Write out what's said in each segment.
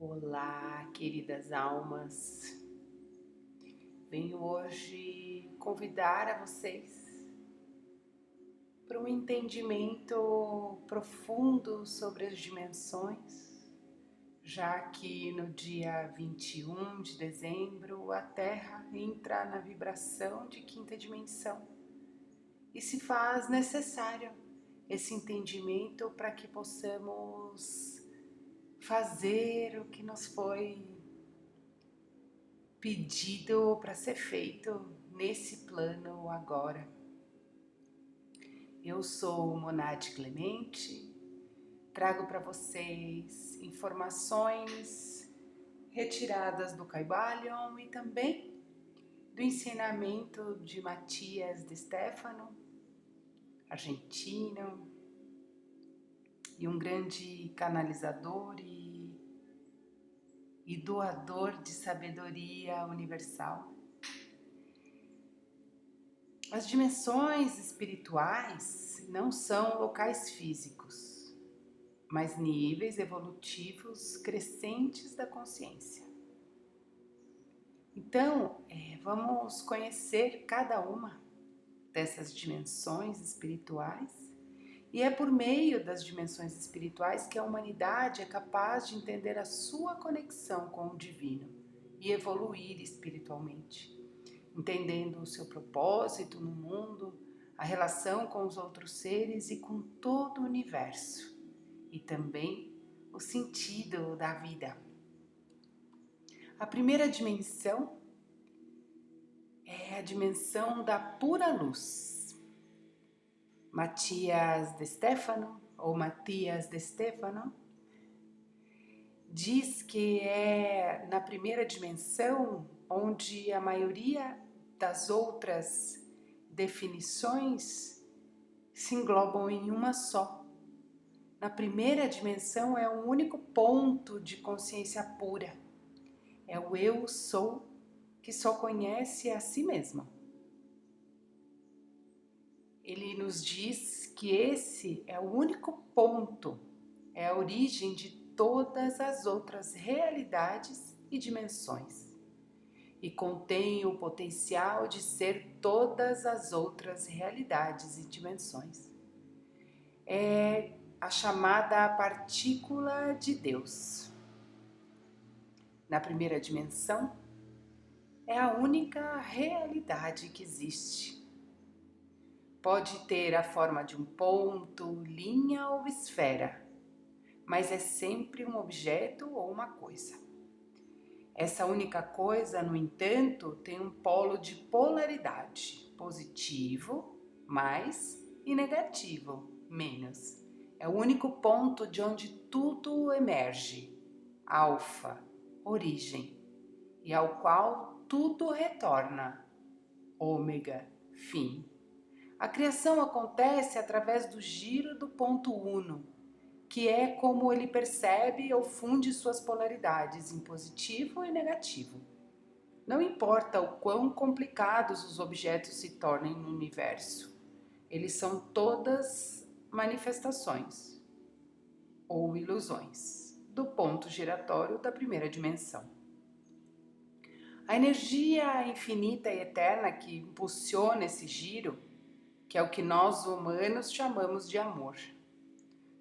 Olá, queridas almas. Venho hoje convidar a vocês para um entendimento profundo sobre as dimensões, já que no dia 21 de dezembro a Terra entra na vibração de quinta dimensão e se faz necessário esse entendimento para que possamos fazer o que nos foi pedido para ser feito nesse plano agora. Eu sou Monade Clemente, trago para vocês informações retiradas do Kybalion e também do ensinamento de Matias de Stefano, argentino, e um grande canalizador e doador de sabedoria universal. As dimensões espirituais não são locais físicos, mas níveis evolutivos crescentes da consciência. Então, vamos conhecer cada uma dessas dimensões espirituais, e é por meio das dimensões espirituais que a humanidade é capaz de entender a sua conexão com o divino e evoluir espiritualmente, entendendo o seu propósito no mundo, a relação com os outros seres e com todo o universo, e também o sentido da vida. A primeira dimensão é a dimensão da pura luz. Matias de Stefano diz que é na primeira dimensão onde a maioria das outras definições se englobam em uma só. Na primeira dimensão é um único ponto de consciência pura. É o eu sou que só conhece a si mesmo. Ele nos diz que esse é o único ponto, é a origem de todas as outras realidades e dimensões, e contém o potencial de ser todas as outras realidades e dimensões. É a chamada partícula de Deus. Na primeira dimensão, é a única realidade que existe. Pode ter a forma de um ponto, linha ou esfera, mas é sempre um objeto ou uma coisa. Essa única coisa, no entanto, tem um polo de polaridade, positivo, mais, e negativo, menos. É o único ponto de onde tudo emerge, alfa, origem, e ao qual tudo retorna, ômega, fim. A criação acontece através do giro do ponto uno, que é como ele percebe ou funde suas polaridades em positivo e negativo. Não importa o quão complicados os objetos se tornem no universo, eles são todas manifestações ou ilusões do ponto giratório da primeira dimensão. A energia infinita e eterna que impulsiona esse giro, que é o que nós humanos chamamos de amor.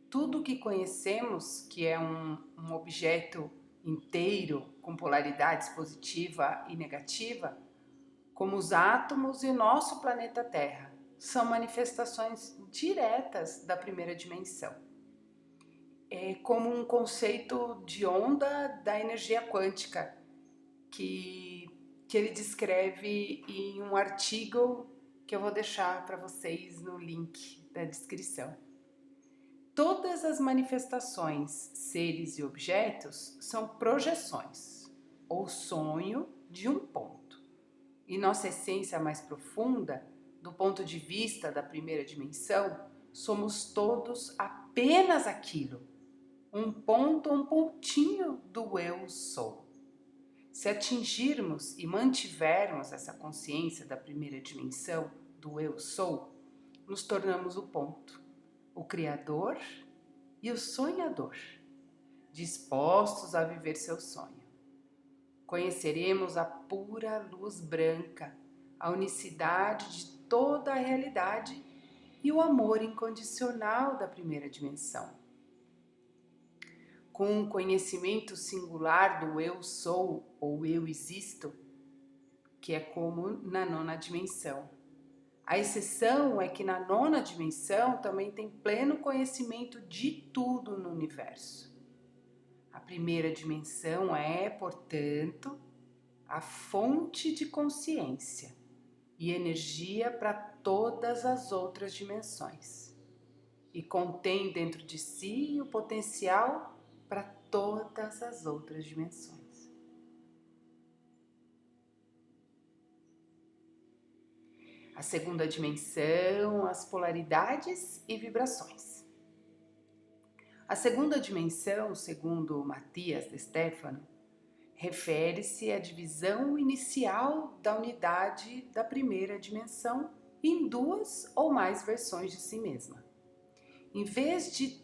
Tudo que conhecemos, que é um objeto inteiro com polaridades positiva e negativa, como os átomos e o nosso planeta Terra, são manifestações diretas da primeira dimensão. É como um conceito de onda da energia quântica que ele descreve em um artigo que eu vou deixar para vocês no link da descrição. Todas as manifestações, seres e objetos são projeções ou sonho de um ponto. E nossa essência mais profunda, do ponto de vista da primeira dimensão, somos todos apenas aquilo, um ponto, um pontinho do eu sou. Se atingirmos e mantivermos essa consciência da primeira dimensão do eu sou, nos tornamos o ponto, o criador e o sonhador. dispostos a viver seu sonho. Conheceremos a pura luz branca, a unicidade de toda a realidade e o amor incondicional da primeira dimensão. Com o conhecimento singular do eu sou ou eu existo, que é como na nona dimensão. A exceção é que na nona dimensão também tem pleno conhecimento de tudo no universo. A primeira dimensão é, portanto, a fonte de consciência e energia para todas as outras dimensões. E contém dentro de si o potencial para todas as outras dimensões. A segunda dimensão, as polaridades e vibrações. A segunda dimensão, segundo Matthias de Stefano, refere-se à divisão inicial da unidade da primeira dimensão em duas ou mais versões de si mesma. Em vez de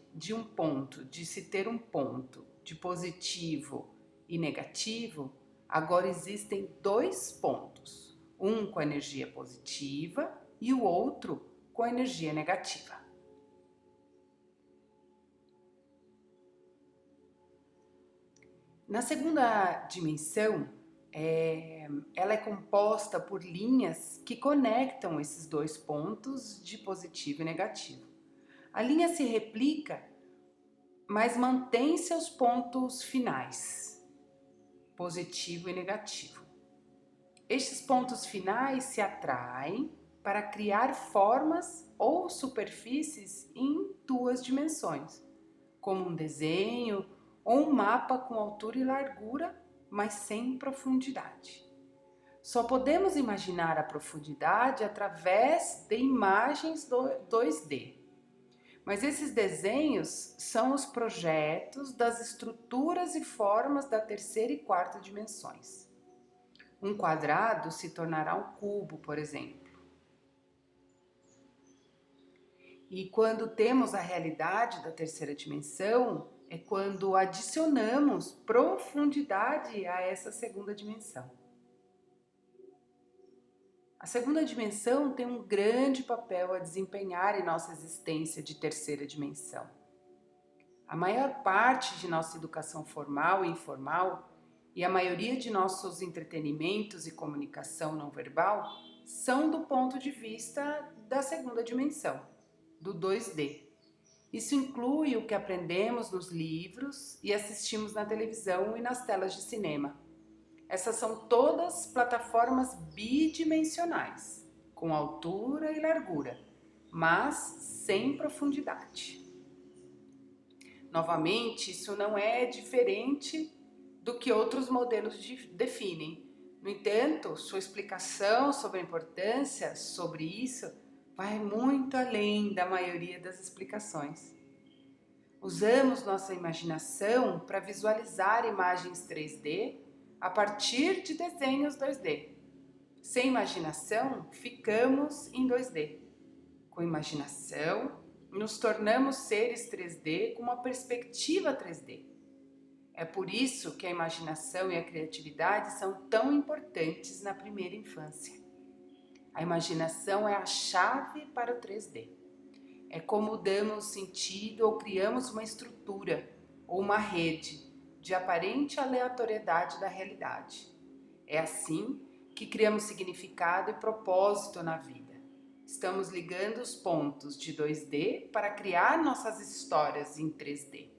se ter um ponto de positivo e negativo, agora existem dois pontos, um com a energia positiva e o outro com a energia negativa. Na segunda dimensão, ela é composta por linhas que conectam esses dois pontos de positivo e negativo. A linha se replica, mas mantém seus pontos finais, positivo e negativo. Estes pontos finais se atraem para criar formas ou superfícies em duas dimensões, como um desenho ou um mapa com altura e largura, mas sem profundidade. Só podemos imaginar a profundidade através de imagens 2D. Mas esses desenhos são os projetos das estruturas e formas da terceira e quarta dimensões. Um quadrado se tornará um cubo, por exemplo. E quando temos a realidade da terceira dimensão, é quando adicionamos profundidade a essa segunda dimensão. A segunda dimensão tem um grande papel a desempenhar em nossa existência de terceira dimensão. A maior parte de nossa educação formal e informal e a maioria de nossos entretenimentos e comunicação não verbal são do ponto de vista da segunda dimensão, do 2D. Isso inclui o que aprendemos nos livros e assistimos na televisão e nas telas de cinema. Essas são todas plataformas bidimensionais, com altura e largura, mas sem profundidade. Novamente, isso não é diferente do que outros modelos definem. No entanto, sua explicação sobre a importância sobre isso vai muito além da maioria das explicações. Usamos nossa imaginação para visualizar imagens 3D a partir de desenhos 2D. Sem imaginação, ficamos em 2D. Com imaginação, nos tornamos seres 3D com uma perspectiva 3D. É por isso que a imaginação e a criatividade são tão importantes na primeira infância. A imaginação é a chave para o 3D. É como damos sentido ou criamos uma estrutura ou uma rede de aparente aleatoriedade da realidade. É assim que criamos significado e propósito na vida. Estamos ligando os pontos de 2D para criar nossas histórias em 3D.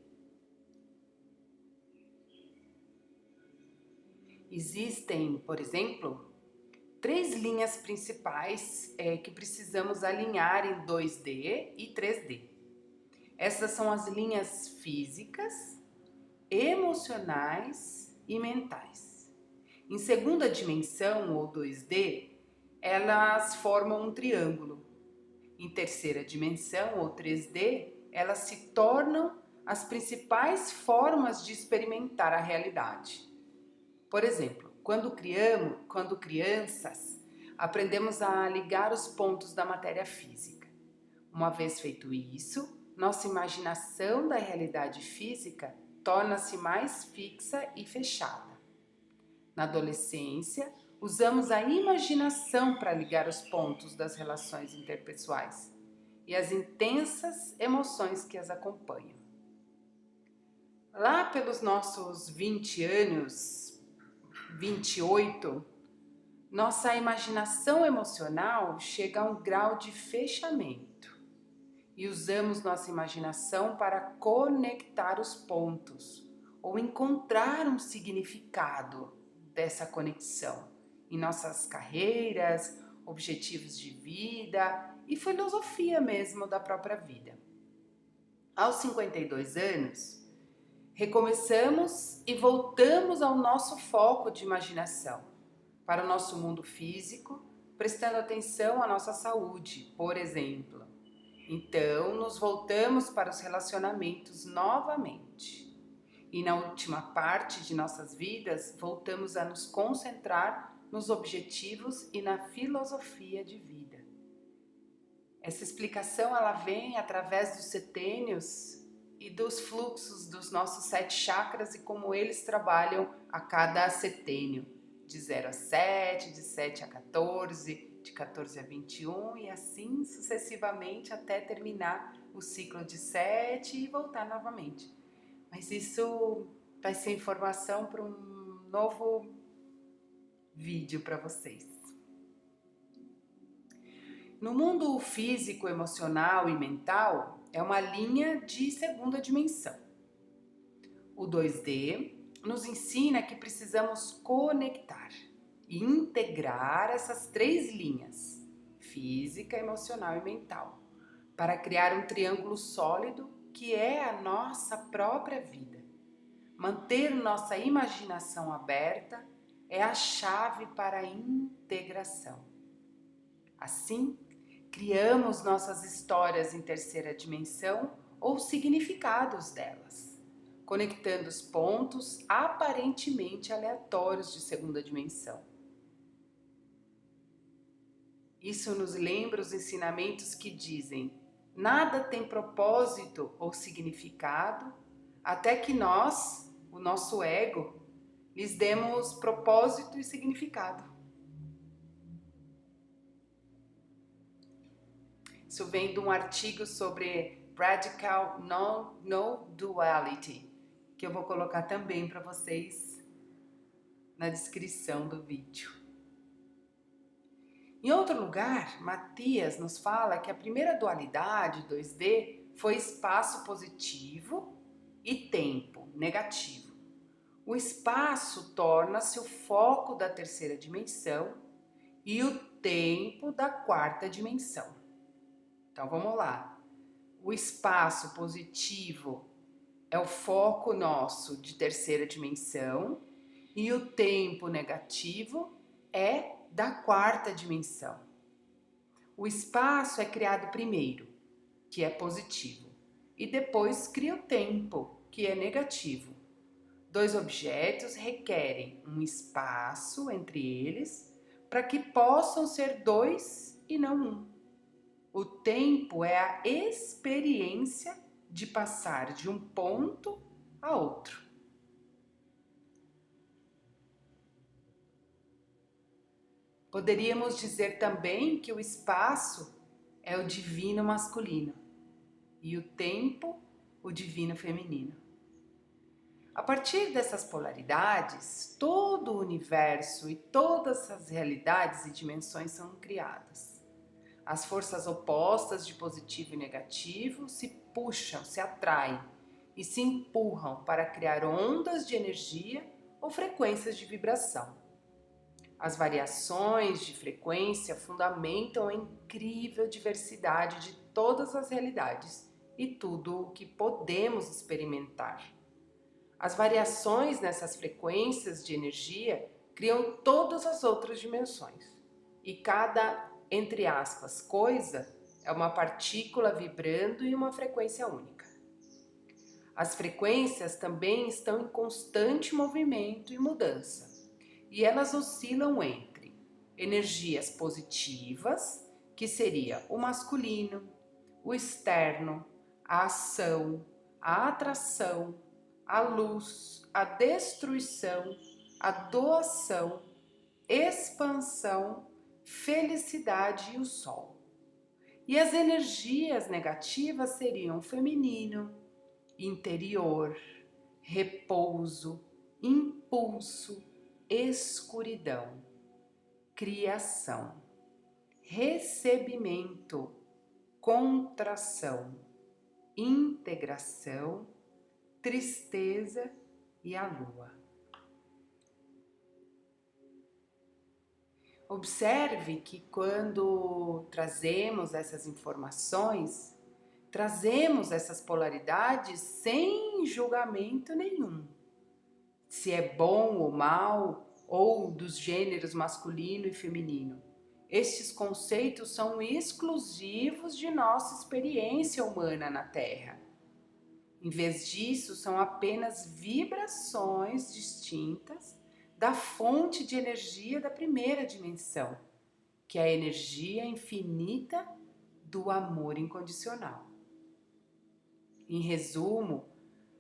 Existem, por exemplo, 3 linhas principais que precisamos alinhar em 2D e 3D. Essas são as linhas físicas, emocionais e mentais. Em segunda dimensão, ou 2D, elas formam um triângulo. Em terceira dimensão, ou 3D, elas se tornam as principais formas de experimentar a realidade. Por exemplo, quando crianças, aprendemos a ligar os pontos da matéria física. Uma vez feito isso, nossa imaginação da realidade física torna-se mais fixa e fechada. Na adolescência, usamos a imaginação para ligar os pontos das relações interpessoais e as intensas emoções que as acompanham. Lá pelos nossos 20 anos, 28, nossa imaginação emocional chega a um grau de fechamento e usamos nossa imaginação para conectar os pontos ou encontrar um significado dessa conexão em nossas carreiras, objetivos de vida e filosofia mesmo da própria vida. Aos 52 anos, recomeçamos e voltamos ao nosso foco de imaginação, para o nosso mundo físico, prestando atenção à nossa saúde, por exemplo. Então, nos voltamos para os relacionamentos novamente. E na última parte de nossas vidas, voltamos a nos concentrar nos objetivos e na filosofia de vida. Essa explicação ela vem através dos setênios e dos fluxos dos nossos 7 chakras e como eles trabalham a cada setênio, de 0 a 7, de 7 a 14, de 14 a 21 e assim sucessivamente até terminar o ciclo de 7 e voltar novamente. Mas isso vai ser informação para um novo vídeo para vocês. No mundo físico, emocional e mental, é uma linha de segunda dimensão. O 2D nos ensina que precisamos conectar e integrar essas 3 linhas, física, emocional e mental, para criar um triângulo sólido que é a nossa própria vida. Manter nossa imaginação aberta é a chave para a integração. Assim, criamos nossas histórias em terceira dimensão ou significados delas, conectando os pontos aparentemente aleatórios de segunda dimensão. Isso nos lembra os ensinamentos que dizem: nada tem propósito ou significado até que nós, o nosso ego, lhes demos propósito e significado. Isso vem de um artigo sobre Radical No-Duality, que eu vou colocar também para vocês na descrição do vídeo. Em outro lugar, Matias nos fala que a primeira dualidade 2D foi espaço positivo e tempo negativo. O espaço torna-se o foco da terceira dimensão e o tempo da quarta dimensão. Então vamos lá. O espaço positivo é o foco nosso de terceira dimensão e o tempo negativo é da quarta dimensão. O espaço é criado primeiro, que é positivo, e depois cria o tempo, que é negativo. 2 objetos requerem um espaço entre eles para que possam ser 2 e não 1. O tempo é a experiência de passar de um ponto a outro. Poderíamos dizer também que o espaço é o divino masculino e o tempo, o divino feminino. A partir dessas polaridades, todo o universo e todas as realidades e dimensões são criadas. As forças opostas de positivo e negativo se puxam, se atraem e se empurram para criar ondas de energia ou frequências de vibração. As variações de frequência fundamentam a incrível diversidade de todas as realidades e tudo o que podemos experimentar. As variações nessas frequências de energia criam todas as outras dimensões. E cada, entre aspas, coisa é uma partícula vibrando em uma frequência única. As frequências também estão em constante movimento e mudança. E elas oscilam entre energias positivas, que seria o masculino, o externo, a ação, a atração, a luz, a destruição, a doação, expansão, felicidade e o sol. E as energias negativas seriam feminino, interior, repouso, impulso, escuridão, criação, recebimento, contração, integração, tristeza e a lua. Observe que quando trazemos essas informações, trazemos essas polaridades sem julgamento nenhum. Se é bom ou mal, ou dos gêneros masculino e feminino. Estes conceitos são exclusivos de nossa experiência humana na Terra. Em vez disso, são apenas vibrações distintas da fonte de energia da primeira dimensão, que é a energia infinita do amor incondicional. Em resumo,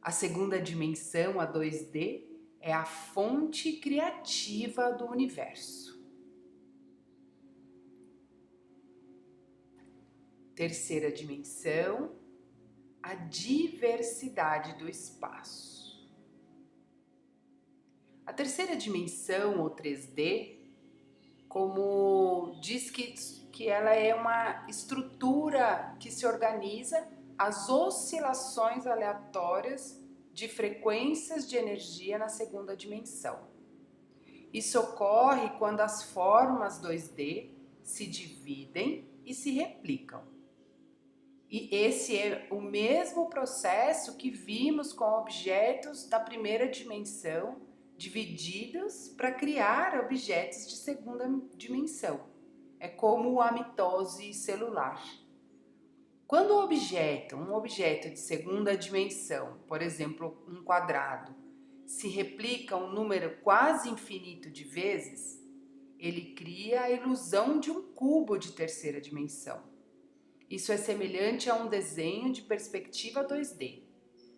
a segunda dimensão, a 2D, é a fonte criativa do universo. Terceira dimensão, a diversidade do espaço. A terceira dimensão, ou 3D, como diz que ela é uma estrutura que se organiza as oscilações aleatórias de frequências de energia na segunda dimensão. Isso ocorre quando as formas 2D se dividem e se replicam. E esse é o mesmo processo que vimos com objetos da primeira dimensão divididos para criar objetos de segunda dimensão. É como a mitose celular. Quando um objeto de segunda dimensão, por exemplo, um quadrado, se replica um número quase infinito de vezes, ele cria a ilusão de um cubo de terceira dimensão. Isso é semelhante a um desenho de perspectiva 2D,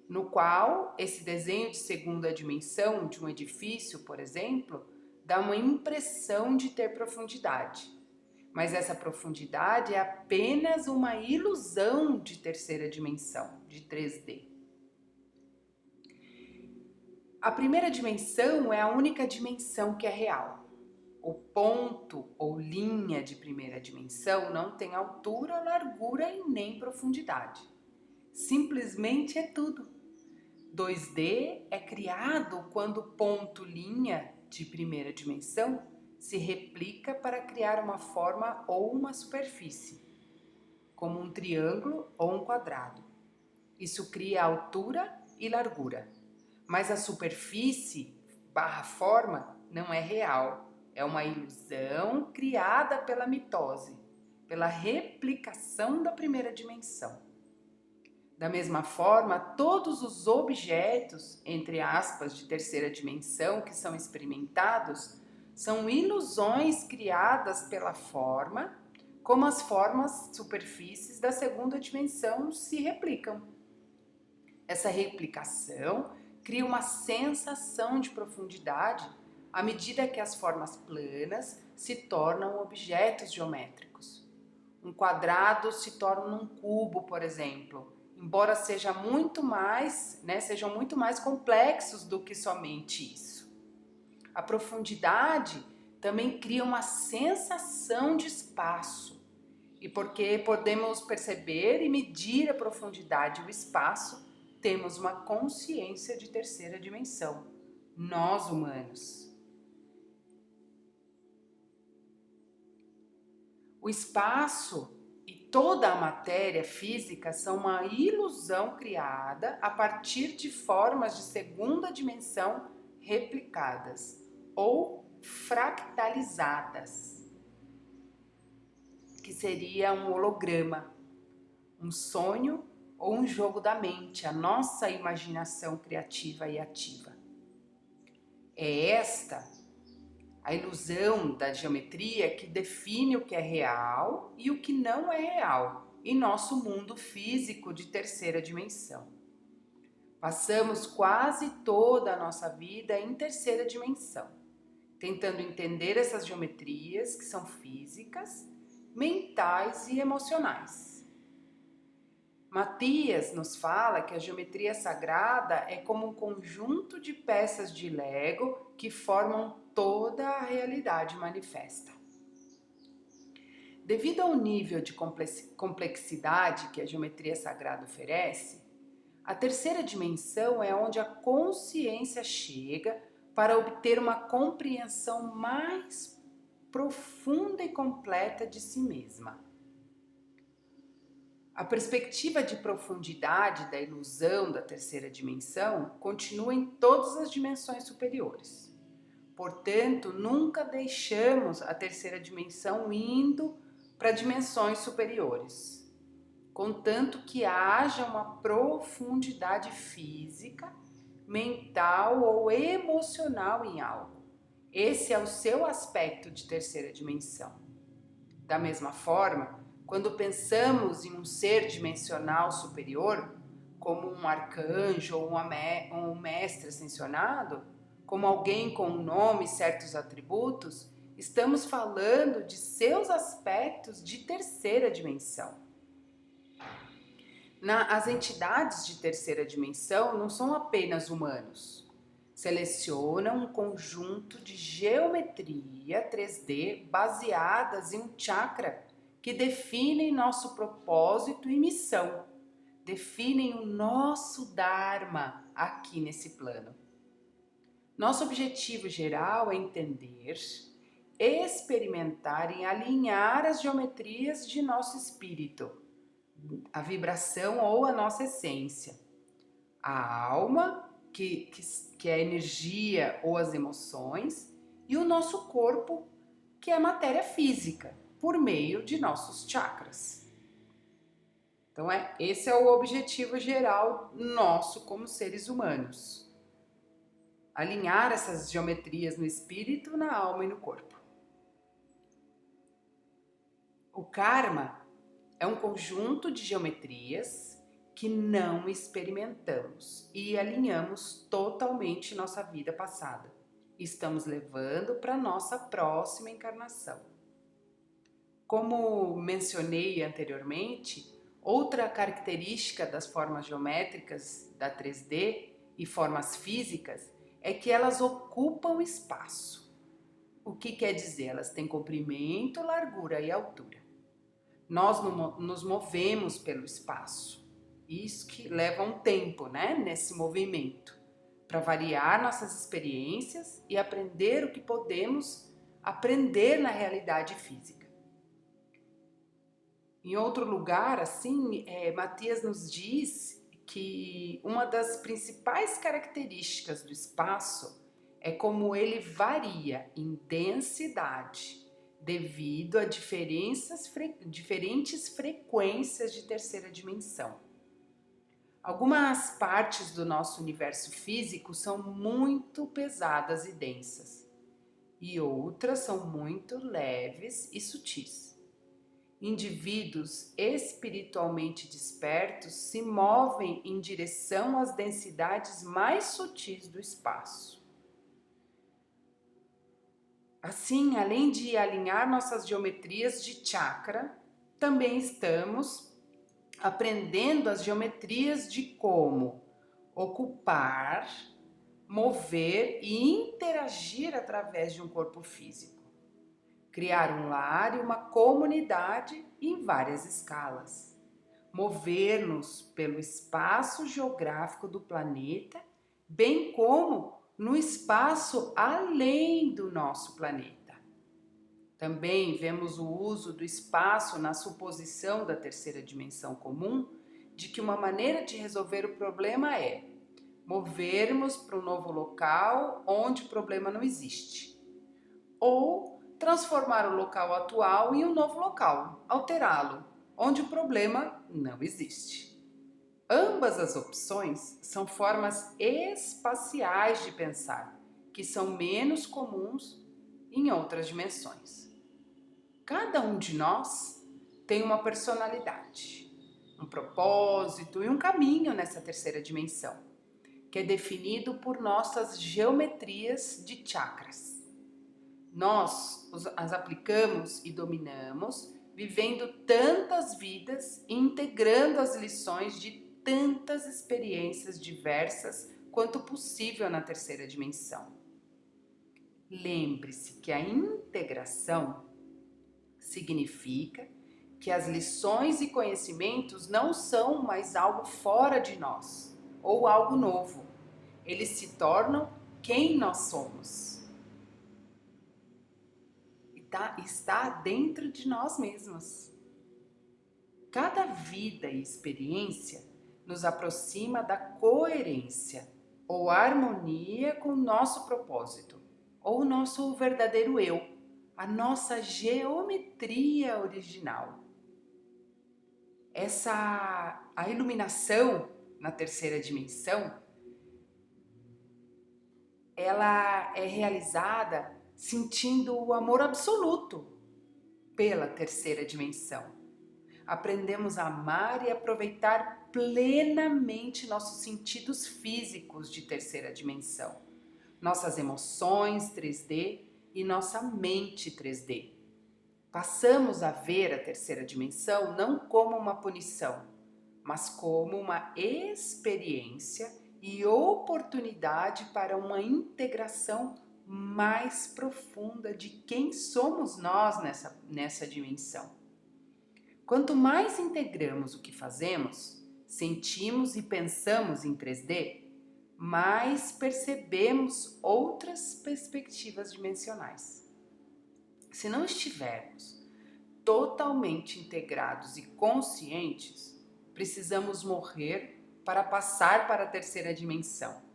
no qual esse desenho de segunda dimensão de um edifício, por exemplo, dá uma impressão de ter profundidade. Mas essa profundidade é apenas uma ilusão de terceira dimensão, de 3D. A primeira dimensão é a única dimensão que é real. O ponto ou linha de primeira dimensão não tem altura, largura e nem profundidade. Simplesmente é tudo. 2D é criado quando o ponto linha de primeira dimensão se replica para criar uma forma ou uma superfície, como um triângulo ou um quadrado. Isso cria altura e largura, mas a superfície / forma não é real, é uma ilusão criada pela mitose, pela replicação da primeira dimensão. Da mesma forma, todos os objetos, entre aspas, de terceira dimensão que são experimentados, são ilusões criadas pela forma, como as formas superfícies da segunda dimensão se replicam. Essa replicação cria uma sensação de profundidade à medida que as formas planas se tornam objetos geométricos. Um quadrado se torna um cubo, por exemplo, embora sejam muito mais complexos do que somente isso. A profundidade também cria uma sensação de espaço, e porque podemos perceber e medir a profundidade e o espaço, temos uma consciência de terceira dimensão, nós humanos. O espaço e toda a matéria física são uma ilusão criada a partir de formas de segunda dimensão replicadas ou fractalizadas, que seria um holograma, um sonho ou um jogo da mente, a nossa imaginação criativa e ativa. É esta a ilusão da geometria que define o que é real e o que não é real em nosso mundo físico de terceira dimensão. Passamos quase toda a nossa vida em terceira dimensão, tentando entender essas geometrias que são físicas, mentais e emocionais. Matias nos fala que a geometria sagrada é como um conjunto de peças de Lego que formam toda a realidade manifesta. Devido ao nível de complexidade que a geometria sagrada oferece, a terceira dimensão é onde a consciência chega para obter uma compreensão mais profunda e completa de si mesma. A perspectiva de profundidade da ilusão da terceira dimensão continua em todas as dimensões superiores. Portanto, nunca deixamos a terceira dimensão indo para dimensões superiores, contanto que haja uma profundidade física, mental ou emocional em algo. Esse é o seu aspecto de terceira dimensão. Da mesma forma, quando pensamos em um ser dimensional superior, como um arcanjo ou um mestre ascensionado, como alguém com um nome e certos atributos, estamos falando de seus aspectos de terceira dimensão. As entidades de terceira dimensão não são apenas humanos. Selecionam um conjunto de geometria 3D baseadas em um chakra que definem nosso propósito e missão, definem o nosso Dharma aqui nesse plano. Nosso objetivo geral é entender, experimentar e alinhar as geometrias de nosso espírito, a vibração ou a nossa essência, a alma, que é a energia ou as emoções, e o nosso corpo, que é a matéria física, por meio de nossos chakras. Então, esse é o objetivo geral nosso como seres humanos. Alinhar essas geometrias no espírito, na alma e no corpo. O karma é um conjunto de geometrias que não experimentamos e alinhamos totalmente nossa vida passada. Estamos levando para nossa próxima encarnação. Como mencionei anteriormente, outra característica das formas geométricas da 3D e formas físicas é que elas ocupam espaço. O que quer dizer? Elas têm comprimento, largura e altura. Nós nos movemos pelo espaço. Isso que leva um tempo, nesse movimento, para variar nossas experiências e aprender o que podemos aprender na realidade física. Em outro lugar, assim, Matias nos diz que uma das principais características do espaço é como ele varia em densidade, devido a diferentes frequências de terceira dimensão. Algumas partes do nosso universo físico são muito pesadas e densas, e outras são muito leves e sutis. Indivíduos espiritualmente despertos se movem em direção às densidades mais sutis do espaço. Assim, além de alinhar nossas geometrias de chakra, também estamos aprendendo as geometrias de como ocupar, mover e interagir através de um corpo físico. Criar um lar e uma comunidade em várias escalas. Mover-nos pelo espaço geográfico do planeta, bem como no espaço além do nosso planeta. Também vemos o uso do espaço na suposição da terceira dimensão comum de que uma maneira de resolver o problema é movermos para um novo local onde o problema não existe, ou transformar o local atual em um novo local, alterá-lo, onde o problema não existe. Ambas as opções são formas espaciais de pensar, que são menos comuns em outras dimensões. Cada um de nós tem uma personalidade, um propósito e um caminho nessa terceira dimensão. que é definido por nossas geometrias de chakras. Nós as aplicamos e dominamos, vivendo tantas vidas e integrando as lições de tantas experiências diversas quanto possível na terceira dimensão. Lembre-se que a integração significa que as lições e conhecimentos não são mais algo fora de nós ou algo novo. Eles se tornam quem nós somos. Está dentro de nós mesmos. Cada vida e experiência nos aproxima da coerência ou harmonia com o nosso propósito, ou o nosso verdadeiro eu, a nossa geometria original. A iluminação na terceira dimensão, ela é realizada sentindo o amor absoluto pela terceira dimensão. Aprendemos a amar e aproveitar plenamente nossos sentidos físicos de terceira dimensão, nossas emoções 3D e nossa mente 3D. Passamos a ver a terceira dimensão não como uma punição, mas como uma experiência e oportunidade para uma integração mais profunda de quem somos nós nessa dimensão. Quanto mais integramos o que fazemos, sentimos e pensamos em 3D, mais percebemos outras perspectivas dimensionais. Se não estivermos totalmente integrados e conscientes, precisamos morrer para passar para a terceira dimensão.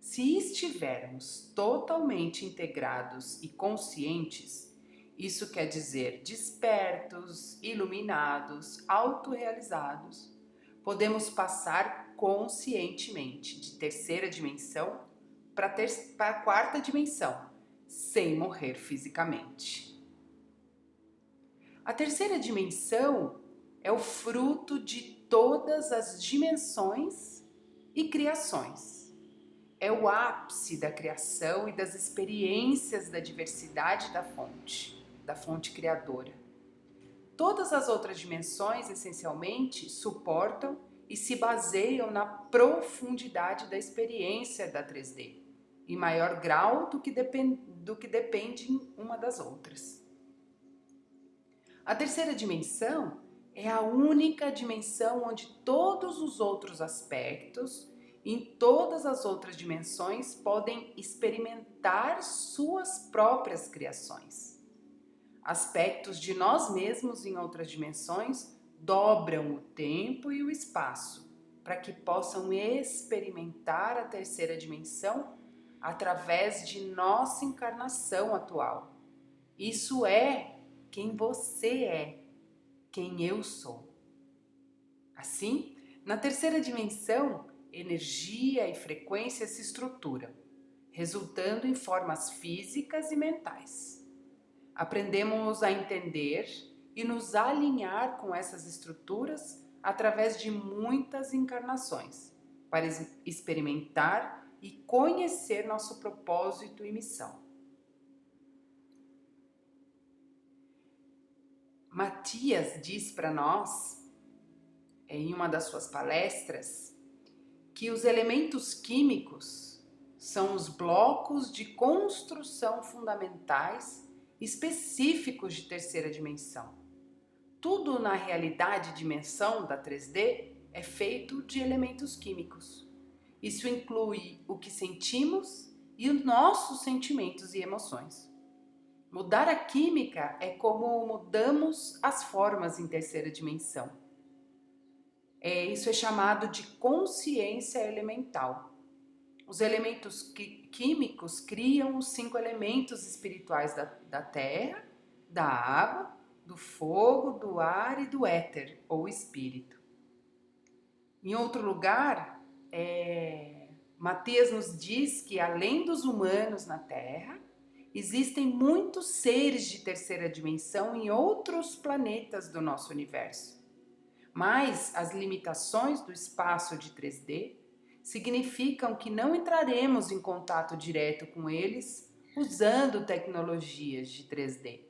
Se estivermos totalmente integrados e conscientes, isso quer dizer despertos, iluminados, autorrealizados, podemos passar conscientemente de terceira dimensão para a quarta dimensão, sem morrer fisicamente. A terceira dimensão é o fruto de todas as dimensões e criações. É o ápice da criação e das experiências da diversidade da fonte criadora. Todas as outras dimensões, essencialmente, suportam e se baseiam na profundidade da experiência da 3D, em maior grau do que dependem uma das outras. A terceira dimensão é a única dimensão onde todos os outros aspectos em todas as outras dimensões podem experimentar suas próprias criações. Aspectos de nós mesmos em outras dimensões dobram o tempo e o espaço para que possam experimentar a terceira dimensão através de nossa encarnação atual. Isso é quem você é, quem eu sou. Assim, na terceira dimensão, energia e frequência se estruturam, resultando em formas físicas e mentais. Aprendemos a entender e nos alinhar com essas estruturas através de muitas encarnações, para experimentar e conhecer nosso propósito e missão. Matias diz para nós, em uma das suas palestras, que os elementos químicos são os blocos de construção fundamentais específicos de terceira dimensão. Tudo na realidade dimensão da 3D é feito de elementos químicos. Isso inclui o que sentimos e os nossos sentimentos e emoções. Mudar a química é como mudamos as formas em terceira dimensão. Isso é chamado de consciência elemental. Os elementos químicos criam os 5 elementos espirituais da terra, da água, do fogo, do ar e do éter, ou espírito. Em outro lugar, Matias nos diz que além dos humanos na terra, existem muitos seres de terceira dimensão em outros planetas do nosso universo. Mas as limitações do espaço de 3D significam que não entraremos em contato direto com eles usando tecnologias de 3D.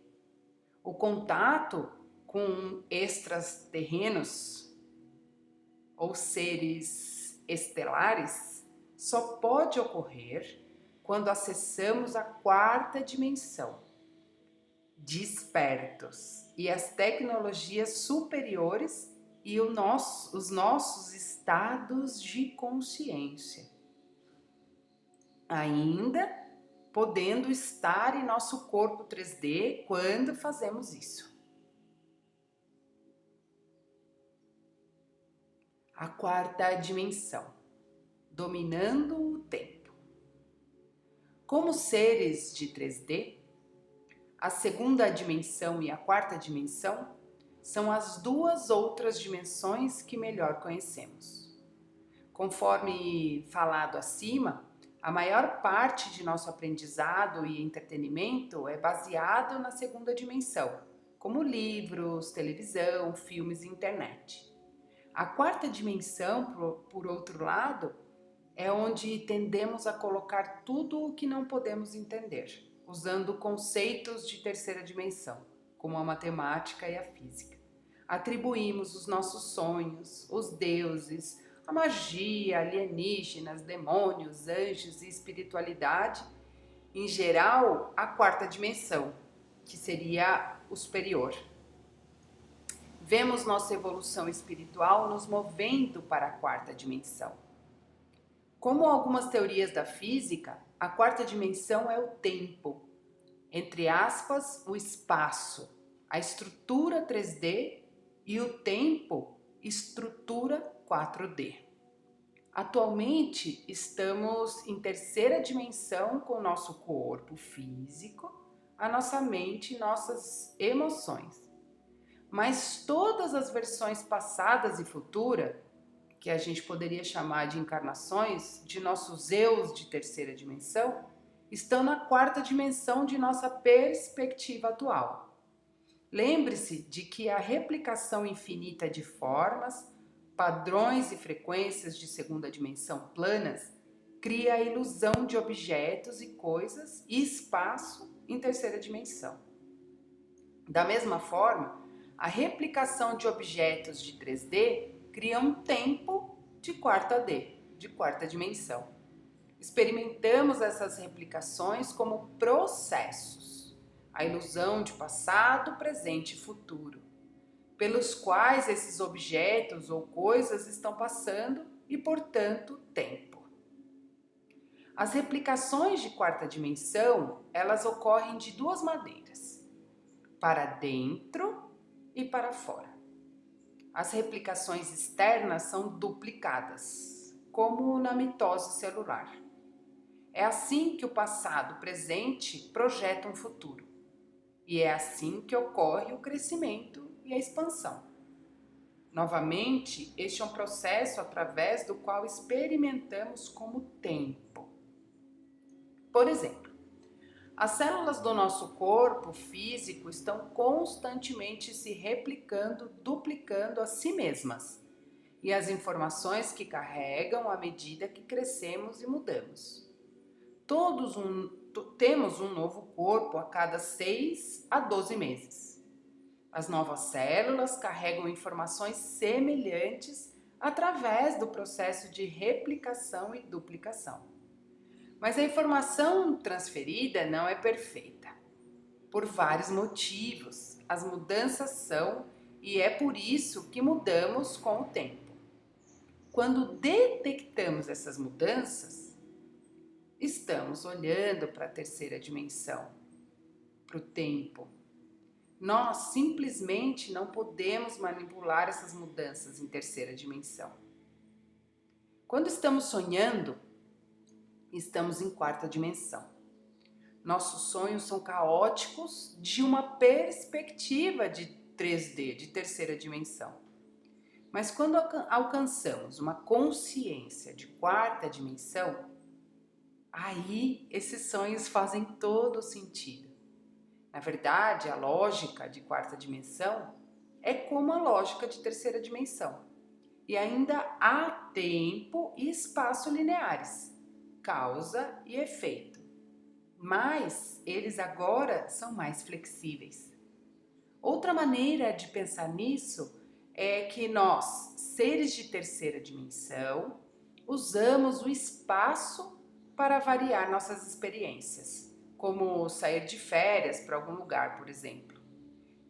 O contato com extraterrenos ou seres estelares só pode ocorrer quando acessamos a quarta dimensão, despertos, e as tecnologias superiores e os nossos estados de consciência. Ainda podendo estar em nosso corpo 3D quando fazemos isso. A quarta dimensão, dominando o tempo. Como seres de 3D, a segunda dimensão e a quarta dimensão são as duas outras dimensões que melhor conhecemos. Conforme falado acima, a maior parte de nosso aprendizado e entretenimento é baseado na segunda dimensão, como livros, televisão, filmes e internet. A quarta dimensão, por outro lado, é onde tendemos a colocar tudo o que não podemos entender, usando conceitos de terceira dimensão, como a matemática e a física. Atribuímos os nossos sonhos, os deuses, a magia, alienígenas, demônios, anjos e espiritualidade, em geral, à quarta dimensão, que seria o superior. Vemos nossa evolução espiritual nos movendo para a quarta dimensão. Como algumas teorias da física, a quarta dimensão é o tempo, entre aspas, o espaço, a estrutura 3D e o tempo, estrutura 4D. Atualmente estamos em terceira dimensão com o nosso corpo físico, a nossa mente e nossas emoções. Mas todas as versões passadas e futuras, que a gente poderia chamar de encarnações, de nossos eus de terceira dimensão, estão na quarta dimensão de nossa perspectiva atual. Lembre-se de que a replicação infinita de formas, padrões e frequências de segunda dimensão planas cria a ilusão de objetos e coisas e espaço em terceira dimensão. Da mesma forma, a replicação de objetos de 3D cria um tempo de quarta dimensão. Experimentamos essas replicações como processos, a ilusão de passado, presente e futuro, pelos quais esses objetos ou coisas estão passando e, portanto, tempo. As replicações de quarta dimensão, elas ocorrem de duas maneiras, para dentro e para fora. As replicações externas são duplicadas, como na mitose celular. É assim que o passado presente projeta um futuro. E é assim que ocorre o crescimento e a expansão. Novamente, este é um processo através do qual experimentamos como tempo. Por exemplo, as células do nosso corpo físico estão constantemente se replicando, duplicando a si mesmas, e as informações que carregam à medida que crescemos e mudamos. Temos um novo corpo a cada 6 a 12 meses. As novas células carregam informações semelhantes através do processo de replicação e duplicação. Mas a informação transferida não é perfeita. Por vários motivos, as mudanças são, e é por isso que mudamos com o tempo. Quando detectamos essas mudanças, estamos olhando para a terceira dimensão, para o tempo. Nós simplesmente não podemos manipular essas mudanças em terceira dimensão. Quando estamos sonhando, estamos em quarta dimensão. Nossos sonhos são caóticos de uma perspectiva de 3D, de terceira dimensão. Mas quando alcançamos uma consciência de quarta dimensão, aí esses sonhos fazem todo sentido. Na verdade, a lógica de quarta dimensão é como a lógica de terceira dimensão. e ainda há tempo e espaço lineares, causa e efeito. Mas eles agora são mais flexíveis. Outra maneira de pensar nisso é que nós, seres de terceira dimensão, usamos o espaço para variar nossas experiências, como sair de férias para algum lugar, por exemplo.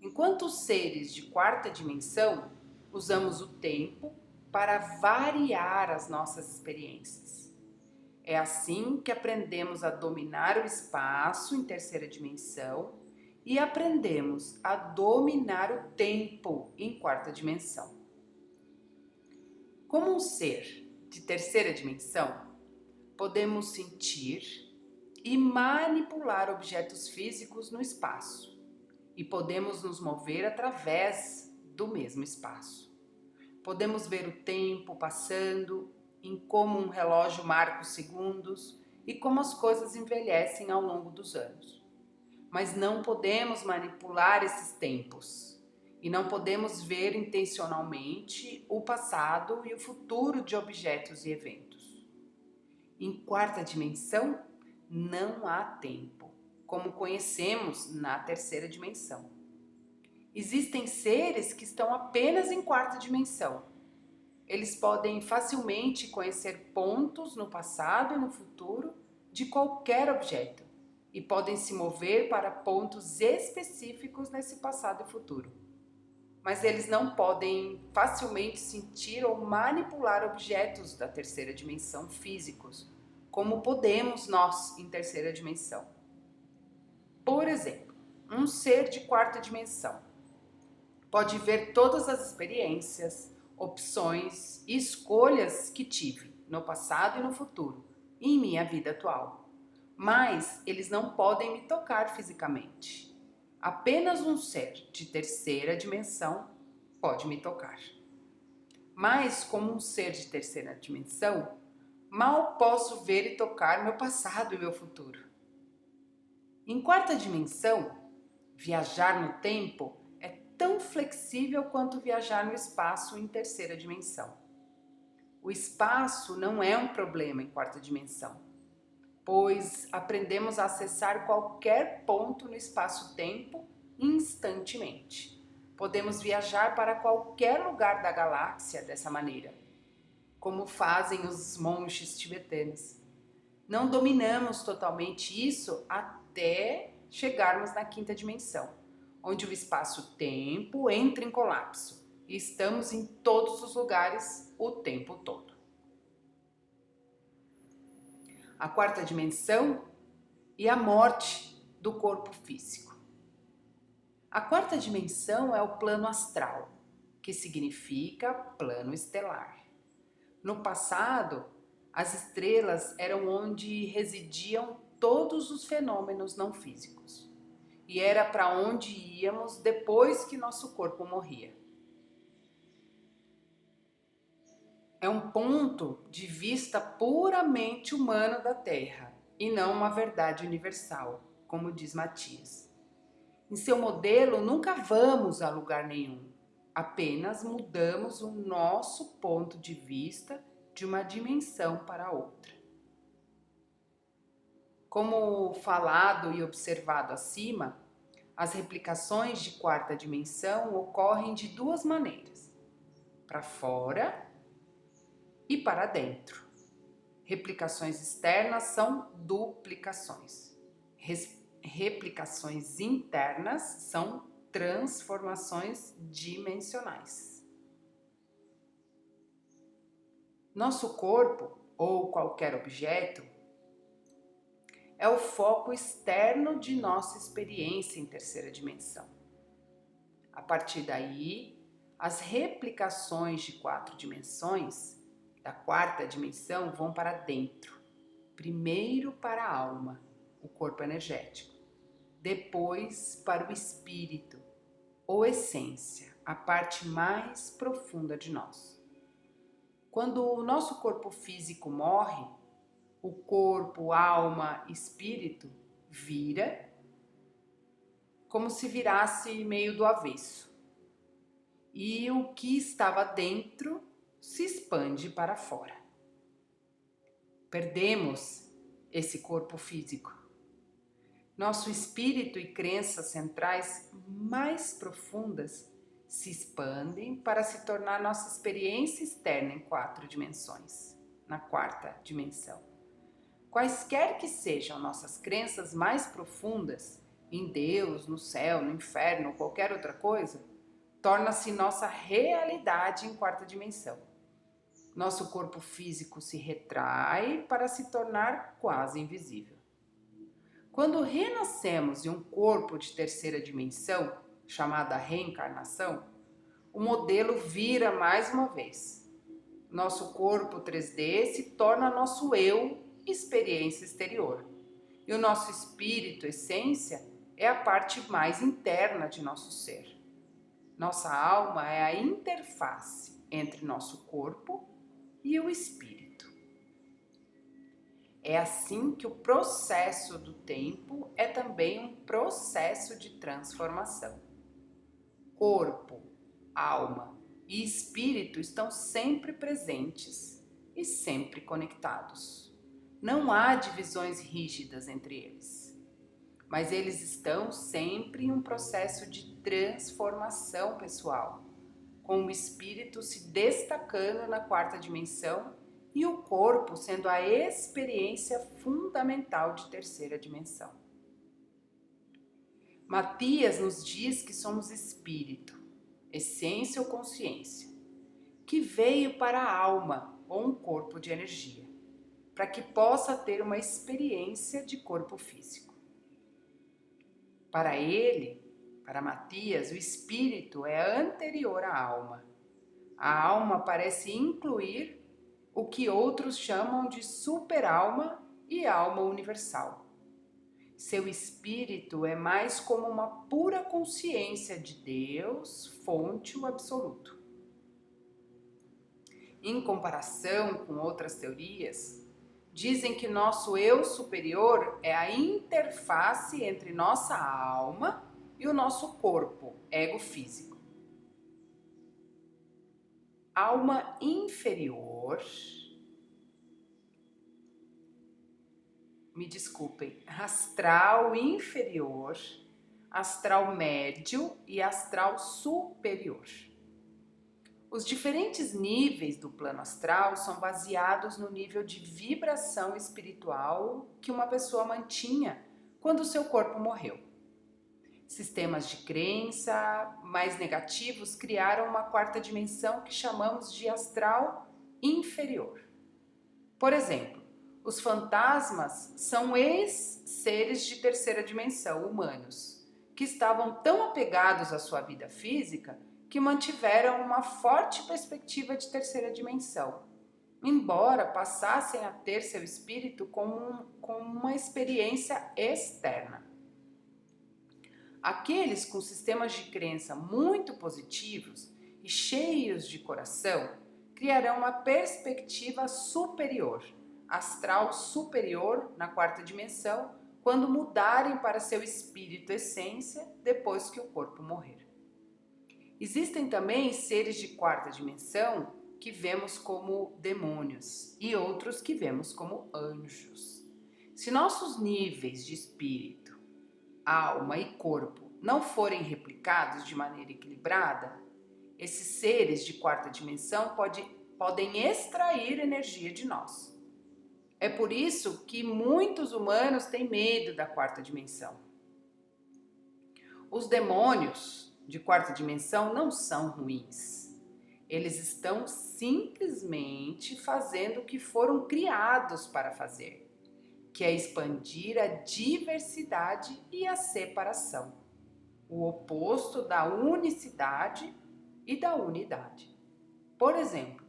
Enquanto os seres de quarta dimensão, usamos o tempo para variar as nossas experiências. É assim que aprendemos a dominar o espaço em terceira dimensão e aprendemos a dominar o tempo em quarta dimensão. Como um ser de terceira dimensão, podemos sentir e manipular objetos físicos no espaço e podemos nos mover através do mesmo espaço. Podemos ver o tempo passando, em como um relógio marca os segundos e como as coisas envelhecem ao longo dos anos. Mas não podemos manipular esses tempos e não podemos ver intencionalmente o passado e o futuro de objetos e eventos. Em quarta dimensão, não há tempo, como conhecemos na terceira dimensão. Existem seres que estão apenas em quarta dimensão. Eles podem facilmente conhecer pontos no passado e no futuro de qualquer objeto e podem se mover para pontos específicos nesse passado e futuro. Mas eles não podem facilmente sentir ou manipular objetos da terceira dimensão físicos, como podemos nós em terceira dimensão. Por exemplo, um ser de quarta dimensão pode ver todas as experiências, opções e escolhas que tive no passado e no futuro, em minha vida atual. Mas eles não podem me tocar fisicamente. Apenas um ser de terceira dimensão pode me tocar. Mas, como um ser de terceira dimensão, mal posso ver e tocar meu passado e meu futuro. Em quarta dimensão, viajar no tempo é tão flexível quanto viajar no espaço em terceira dimensão. O espaço não é um problema em quarta dimensão, pois aprendemos a acessar qualquer ponto no espaço-tempo instantemente. Podemos viajar para qualquer lugar da galáxia dessa maneira, como fazem os monges tibetanos. Não dominamos totalmente isso até chegarmos na quinta dimensão, onde o espaço-tempo entra em colapso e estamos em todos os lugares o tempo todo. A quarta dimensão e a morte do corpo físico. A quarta dimensão é o plano astral, que significa plano estelar. No passado, as estrelas eram onde residiam todos os fenômenos não físicos. E era para onde íamos depois que nosso corpo morria. É um ponto de vista puramente humano da Terra e não uma verdade universal, como diz Matias. Em seu modelo, nunca vamos a lugar nenhum, apenas mudamos o nosso ponto de vista de uma dimensão para outra. Como falado e observado acima, as replicações de quarta dimensão ocorrem de duas maneiras: para fora e para dentro. Replicações externas são duplicações. Replicações internas são transformações dimensionais. Nosso corpo, ou qualquer objeto, é o foco externo de nossa experiência em terceira dimensão. A partir daí, as replicações de 4 dimensões da quarta dimensão vão para dentro. Primeiro para a alma, o corpo energético. Depois para o espírito, ou essência, a parte mais profunda de nós. Quando o nosso corpo físico morre, o corpo, alma, espírito vira como se virasse meio do avesso. E o que estava dentro se expande para fora. Perdemos esse corpo físico. Nosso espírito e crenças centrais mais profundas se expandem para se tornar nossa experiência externa em 4 dimensões, na 4ª dimensão. Quaisquer que sejam nossas crenças mais profundas, em Deus, no céu, no inferno ou qualquer outra coisa, torna-se nossa realidade em 4ª dimensão. Nosso corpo físico se retrai para se tornar quase invisível. Quando renascemos em um corpo de 3ª dimensão, chamada reencarnação, o modelo vira mais uma vez. Nosso corpo 3D se torna nosso eu, experiência exterior. E o nosso espírito, essência, é a parte mais interna de nosso ser. Nossa alma é a interface entre nosso corpo e o espírito. É assim que o processo do tempo é também um processo de transformação. Corpo, alma e espírito estão sempre presentes e sempre conectados. Não há divisões rígidas entre eles, mas eles estão sempre em um processo de transformação pessoal, com o espírito se destacando na 4ª dimensão e o corpo sendo a experiência fundamental de 3ª dimensão. Matias nos diz que somos espírito, essência ou consciência, que veio para a alma ou um corpo de energia, para que possa ter uma experiência de corpo físico. Para ele, para Matias, o espírito é anterior à alma. A alma parece incluir o que outros chamam de super-alma e alma universal. Seu espírito é mais como uma pura consciência de Deus, fonte o absoluto. Em comparação com outras teorias, dizem que nosso eu superior é a interface entre nossa alma e o nosso corpo, ego físico. Alma inferior, me desculpem, astral inferior, astral médio e astral superior. Os diferentes níveis do plano astral são baseados no nível de vibração espiritual que uma pessoa mantinha quando seu corpo morreu. Sistemas de crença mais negativos criaram uma 4ª dimensão que chamamos de astral inferior. Por exemplo, os fantasmas são ex-seres de 3ª dimensão, humanos, que estavam tão apegados à sua vida física que mantiveram uma forte perspectiva de 3ª dimensão, embora passassem a ter seu espírito como uma experiência externa. Aqueles com sistemas de crença muito positivos e cheios de coração criarão uma perspectiva superior, astral superior na 4ª dimensão, quando mudarem para seu espírito essência depois que o corpo morrer. Existem também seres de 4ª dimensão que vemos como demônios e outros que vemos como anjos. Se nossos níveis de espírito, alma e corpo não forem replicados de maneira equilibrada, esses seres de 4ª dimensão podem extrair energia de nós. É por isso que muitos humanos têm medo da 4ª dimensão. Os demônios de 4ª dimensão não são ruins. Eles estão simplesmente fazendo o que foram criados para fazer, que é expandir a diversidade e a separação, o oposto da unicidade e da unidade. Por exemplo,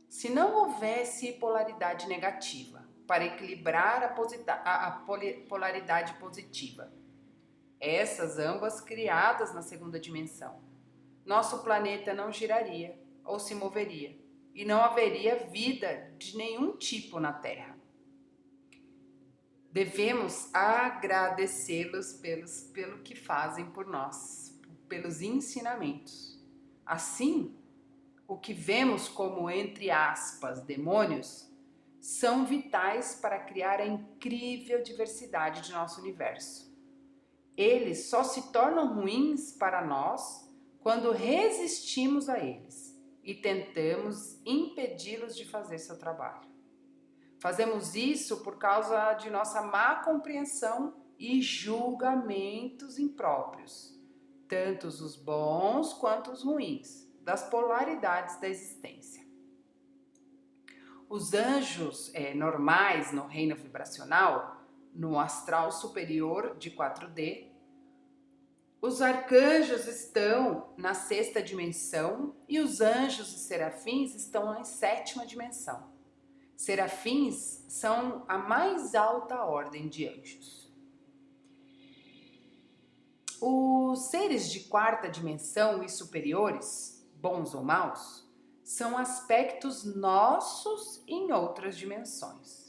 se não houvesse polaridade negativa para equilibrar a polaridade positiva, essas ambas criadas na 2ª dimensão, nosso planeta não giraria ou se moveria e não haveria vida de nenhum tipo na Terra. Devemos agradecê-los pelo que fazem por nós, pelos ensinamentos. Assim, o que vemos como, entre aspas, demônios, são vitais para criar a incrível diversidade de nosso universo. Eles só se tornam ruins para nós quando resistimos a eles e tentamos impedi-los de fazer seu trabalho. Fazemos isso por causa de nossa má compreensão e julgamentos impróprios, tanto os bons quanto os ruins, das polaridades da existência. Os anjos normais no reino vibracional, no astral superior de 4D, os arcanjos estão na 6ª dimensão e os anjos e serafins estão na 7ª dimensão. Serafins são a mais alta ordem de anjos. Os seres de 4ª dimensão e superiores, bons ou maus, são aspectos nossos em outras dimensões.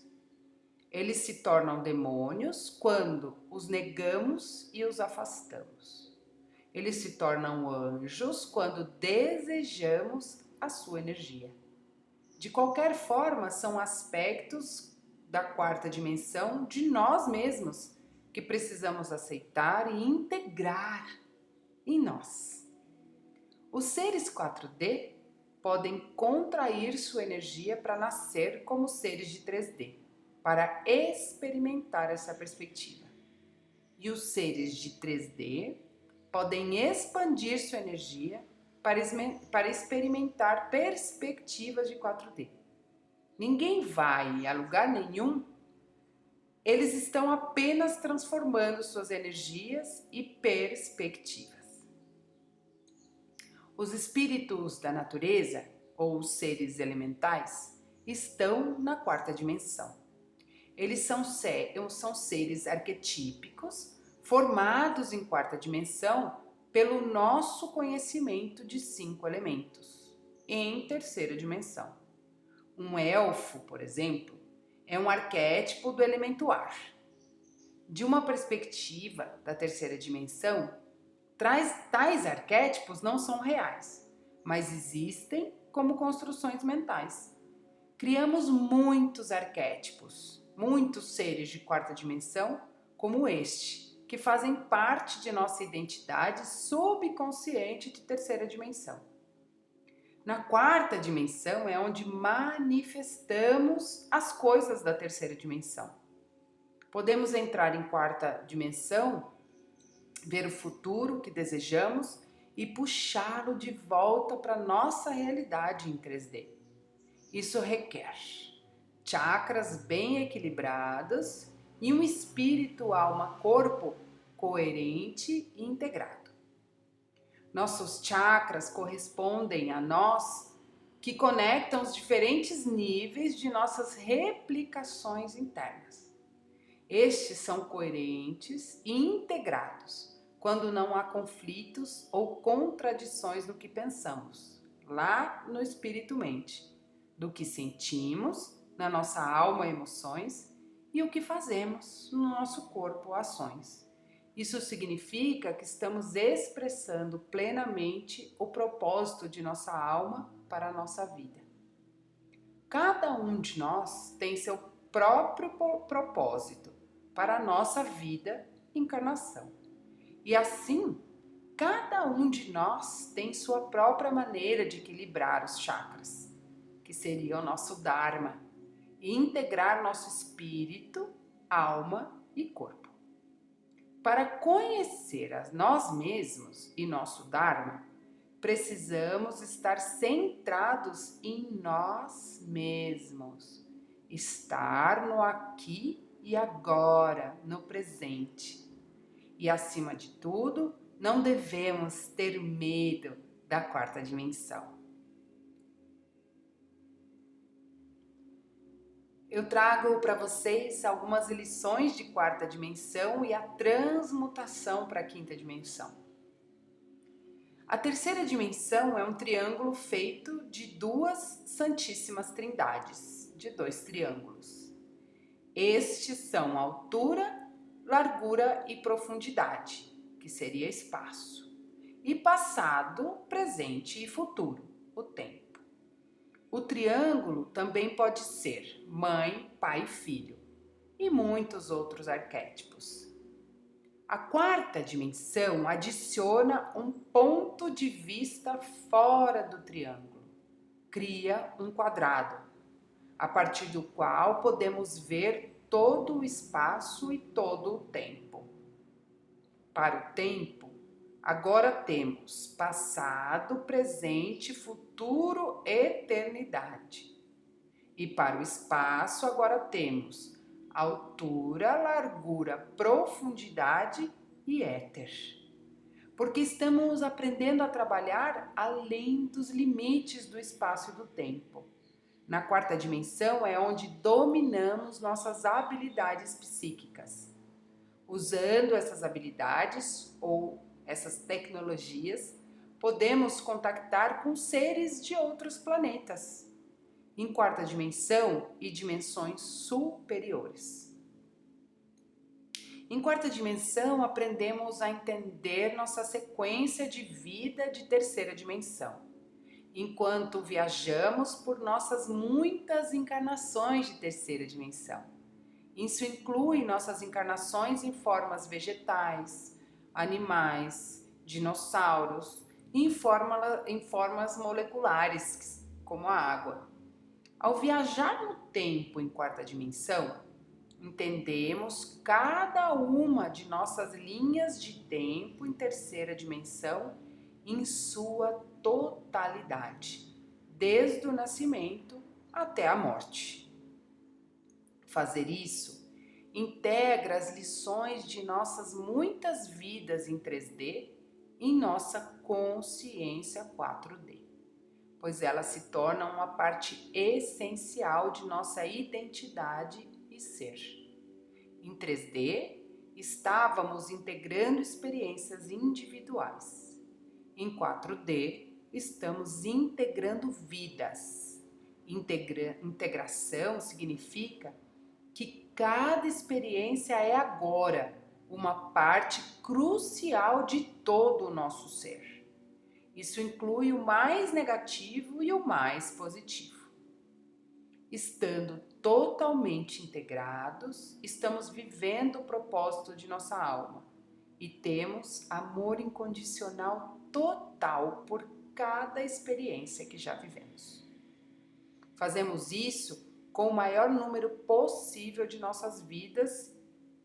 Eles se tornam demônios quando os negamos e os afastamos. Eles se tornam anjos quando desejamos a sua energia. De qualquer forma, são aspectos da 4ª dimensão de nós mesmos que precisamos aceitar e integrar em nós. Os seres 4D podem contrair sua energia para nascer como seres de 3D, para experimentar essa perspectiva. E os seres de 3D podem expandir sua energia para experimentar perspectivas de 4D. Ninguém vai a lugar nenhum, eles estão apenas transformando suas energias e perspectivas. Os espíritos da natureza, ou os seres elementais, estão na 4ª dimensão. Eles são seres arquetípicos, formados em 4ª dimensão pelo nosso conhecimento de 5 elementos, em 3ª dimensão. Um elfo, por exemplo, é um arquétipo do elemento ar. De uma perspectiva da 3ª dimensão, tais arquétipos não são reais, mas existem como construções mentais. Criamos muitos arquétipos, muitos seres de 4ª dimensão como este, que fazem parte de nossa identidade subconsciente de 3ª dimensão. Na 4ª dimensão é onde manifestamos as coisas da 3ª dimensão. Podemos entrar em 4ª dimensão, ver o futuro que desejamos e puxá-lo de volta para a nossa realidade em 3D. Isso requer chakras bem equilibrados e um espírito, alma, corpo coerente e integrado. Nossos chakras correspondem a nós que conectam os diferentes níveis de nossas replicações internas. Estes são coerentes e integrados quando não há conflitos ou contradições no que pensamos, lá no espírito-mente, do que sentimos, na nossa alma, emoções, e o que fazemos no nosso corpo, ações. Isso significa que estamos expressando plenamente o propósito de nossa alma para a nossa vida. Cada um de nós tem seu próprio propósito para a nossa vida e encarnação. E assim, cada um de nós tem sua própria maneira de equilibrar os chakras, que seria o nosso Dharma, e integrar nosso espírito, alma e corpo. Para conhecer a nós mesmos e nosso Dharma, precisamos estar centrados em nós mesmos, estar no aqui e agora, no presente. E acima de tudo, não devemos ter medo da 4ª dimensão. Eu trago para vocês algumas lições de 4ª dimensão e a transmutação para a 5ª dimensão. A 3ª dimensão é um triângulo feito de 2 santíssimas trindades, de 2 triângulos. Estes são altura, largura e profundidade, que seria espaço, e passado, presente e futuro, o tempo. O triângulo também pode ser mãe, pai e filho, e muitos outros arquétipos. A quarta dimensão adiciona um ponto de vista fora do triângulo, cria um quadrado, a partir do qual podemos ver todo o espaço e todo o tempo. Para o tempo, agora temos passado, presente, futuro, eternidade. E para o espaço, agora temos altura, largura, profundidade e éter. Porque estamos aprendendo a trabalhar além dos limites do espaço e do tempo. Na quarta dimensão é onde dominamos nossas habilidades psíquicas. Usando essas habilidades ou essas tecnologias, podemos contactar com seres de outros planetas, em quarta dimensão e dimensões superiores. Em quarta dimensão, aprendemos a entender nossa sequência de vida de terceira dimensão, enquanto viajamos por nossas muitas encarnações de terceira dimensão. Isso inclui nossas encarnações em formas vegetais, animais, dinossauros e em formas moleculares, como a água. Ao viajar no tempo em quarta dimensão, entendemos cada uma de nossas linhas de tempo em terceira dimensão em sua totalidade, desde o nascimento até a morte. Fazer isso integra as lições de nossas muitas vidas em 3D em nossa consciência 4D. Pois elas se tornam uma parte essencial de nossa identidade e ser. Em 3D, estávamos integrando experiências individuais. Em 4D, estamos integrando vidas. Integração significa que cada experiência é agora uma parte crucial de todo o nosso ser. Isso inclui o mais negativo e o mais positivo. Estando totalmente integrados, estamos vivendo o propósito de nossa alma e temos amor incondicional total por cada experiência que já vivemos. Fazemos isso com o maior número possível de nossas vidas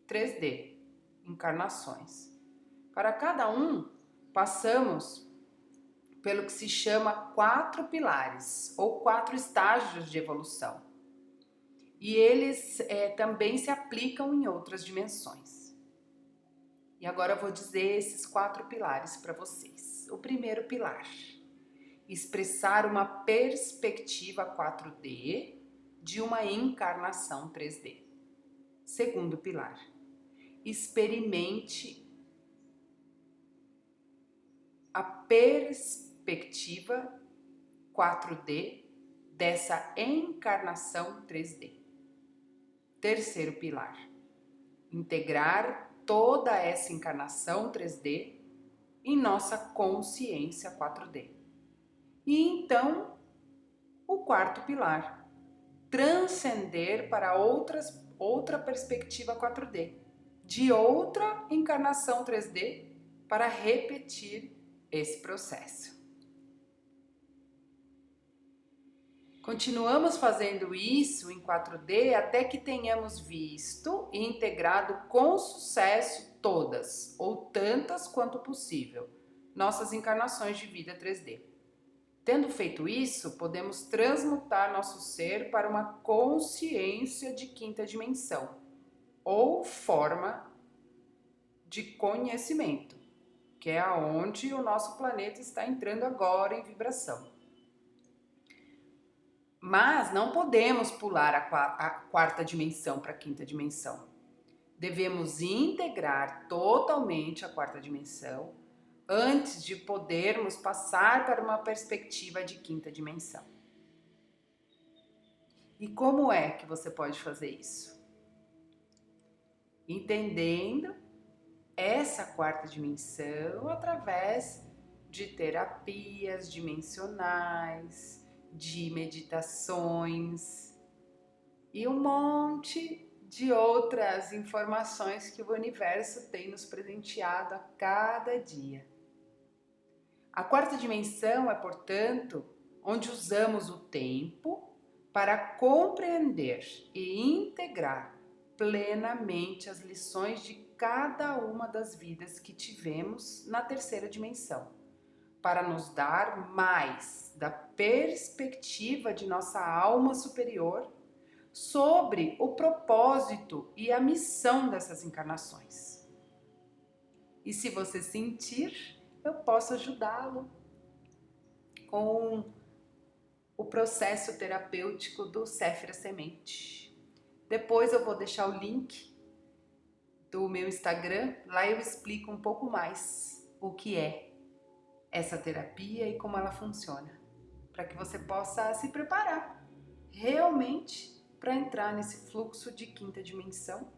3D, encarnações. Para cada um, passamos pelo que se chama 4 pilares ou 4 estágios de evolução. E eles também se aplicam em outras dimensões. E agora eu vou dizer esses 4 pilares para vocês. O primeiro pilar: expressar uma perspectiva 4D de uma encarnação 3D. Segundo pilar: experimente a perspectiva 4D dessa encarnação 3D. Terceiro pilar: integrar toda essa encarnação 3D em nossa consciência 4D. E então, o quarto pilar: transcender para outra perspectiva 4D, de outra encarnação 3D, para repetir esse processo. Continuamos fazendo isso em 4D até que tenhamos visto e integrado com sucesso todas, ou tantas quanto possível, nossas encarnações de vida 3D. Tendo feito isso, podemos transmutar nosso ser para uma consciência de quinta dimensão, ou forma de conhecimento, que é aonde o nosso planeta está entrando agora em vibração. Mas não podemos pular a quarta dimensão para a quinta dimensão. Devemos integrar totalmente a quarta dimensão antes de podermos passar para uma perspectiva de quinta dimensão. E como é que você pode fazer isso? Entendendo essa quarta dimensão através de terapias dimensionais, de meditações e um monte de outras informações que o universo tem nos presenteado a cada dia. A quarta dimensão é, portanto, onde usamos o tempo para compreender e integrar plenamente as lições de cada uma das vidas que tivemos na terceira dimensão, para nos dar mais da perspectiva de nossa alma superior sobre o propósito e a missão dessas encarnações. E se você sentir, eu posso ajudá-lo com o processo terapêutico do Séfira Semente. Depois eu vou deixar o link do meu Instagram, lá eu explico um pouco mais o que é essa terapia e como ela funciona, para que você possa se preparar realmente para entrar nesse fluxo de quinta dimensão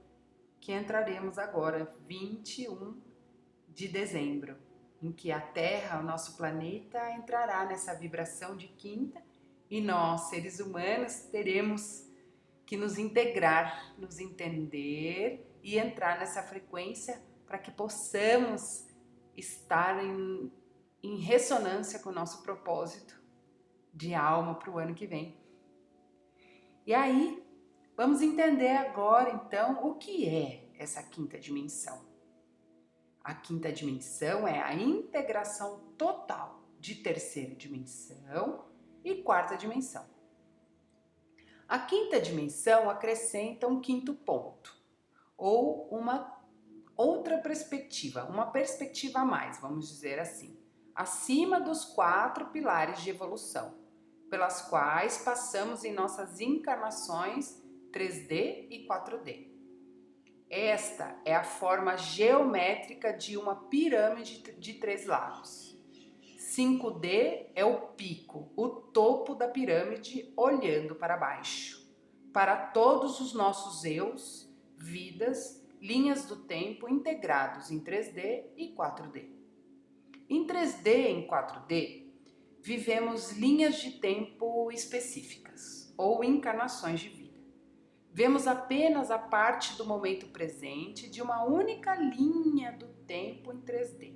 que entraremos agora, 21 de dezembro, em que a Terra, o nosso planeta, entrará nessa vibração de quinta e nós, seres humanos, teremos que nos integrar, nos entender e entrar nessa frequência para que possamos estar em ressonância com o nosso propósito de alma para o ano que vem. E aí, vamos entender agora então o que é essa quinta dimensão. A quinta dimensão é a integração total de terceira dimensão e quarta dimensão. A quinta dimensão acrescenta um quinto ponto, ou uma outra perspectiva, uma perspectiva a mais, vamos dizer assim, acima dos 4 pilares de evolução, pelas quais passamos em nossas encarnações 3D e 4D. Esta é a forma geométrica de uma pirâmide de 3 lados. 5D é o pico, o topo da pirâmide olhando para baixo, para todos os nossos eus, vidas, linhas do tempo integrados em 3D e 4D. Em 3D e em 4D, vivemos linhas de tempo específicas ou encarnações de vida. Vemos apenas a parte do momento presente de uma única linha do tempo em 3D.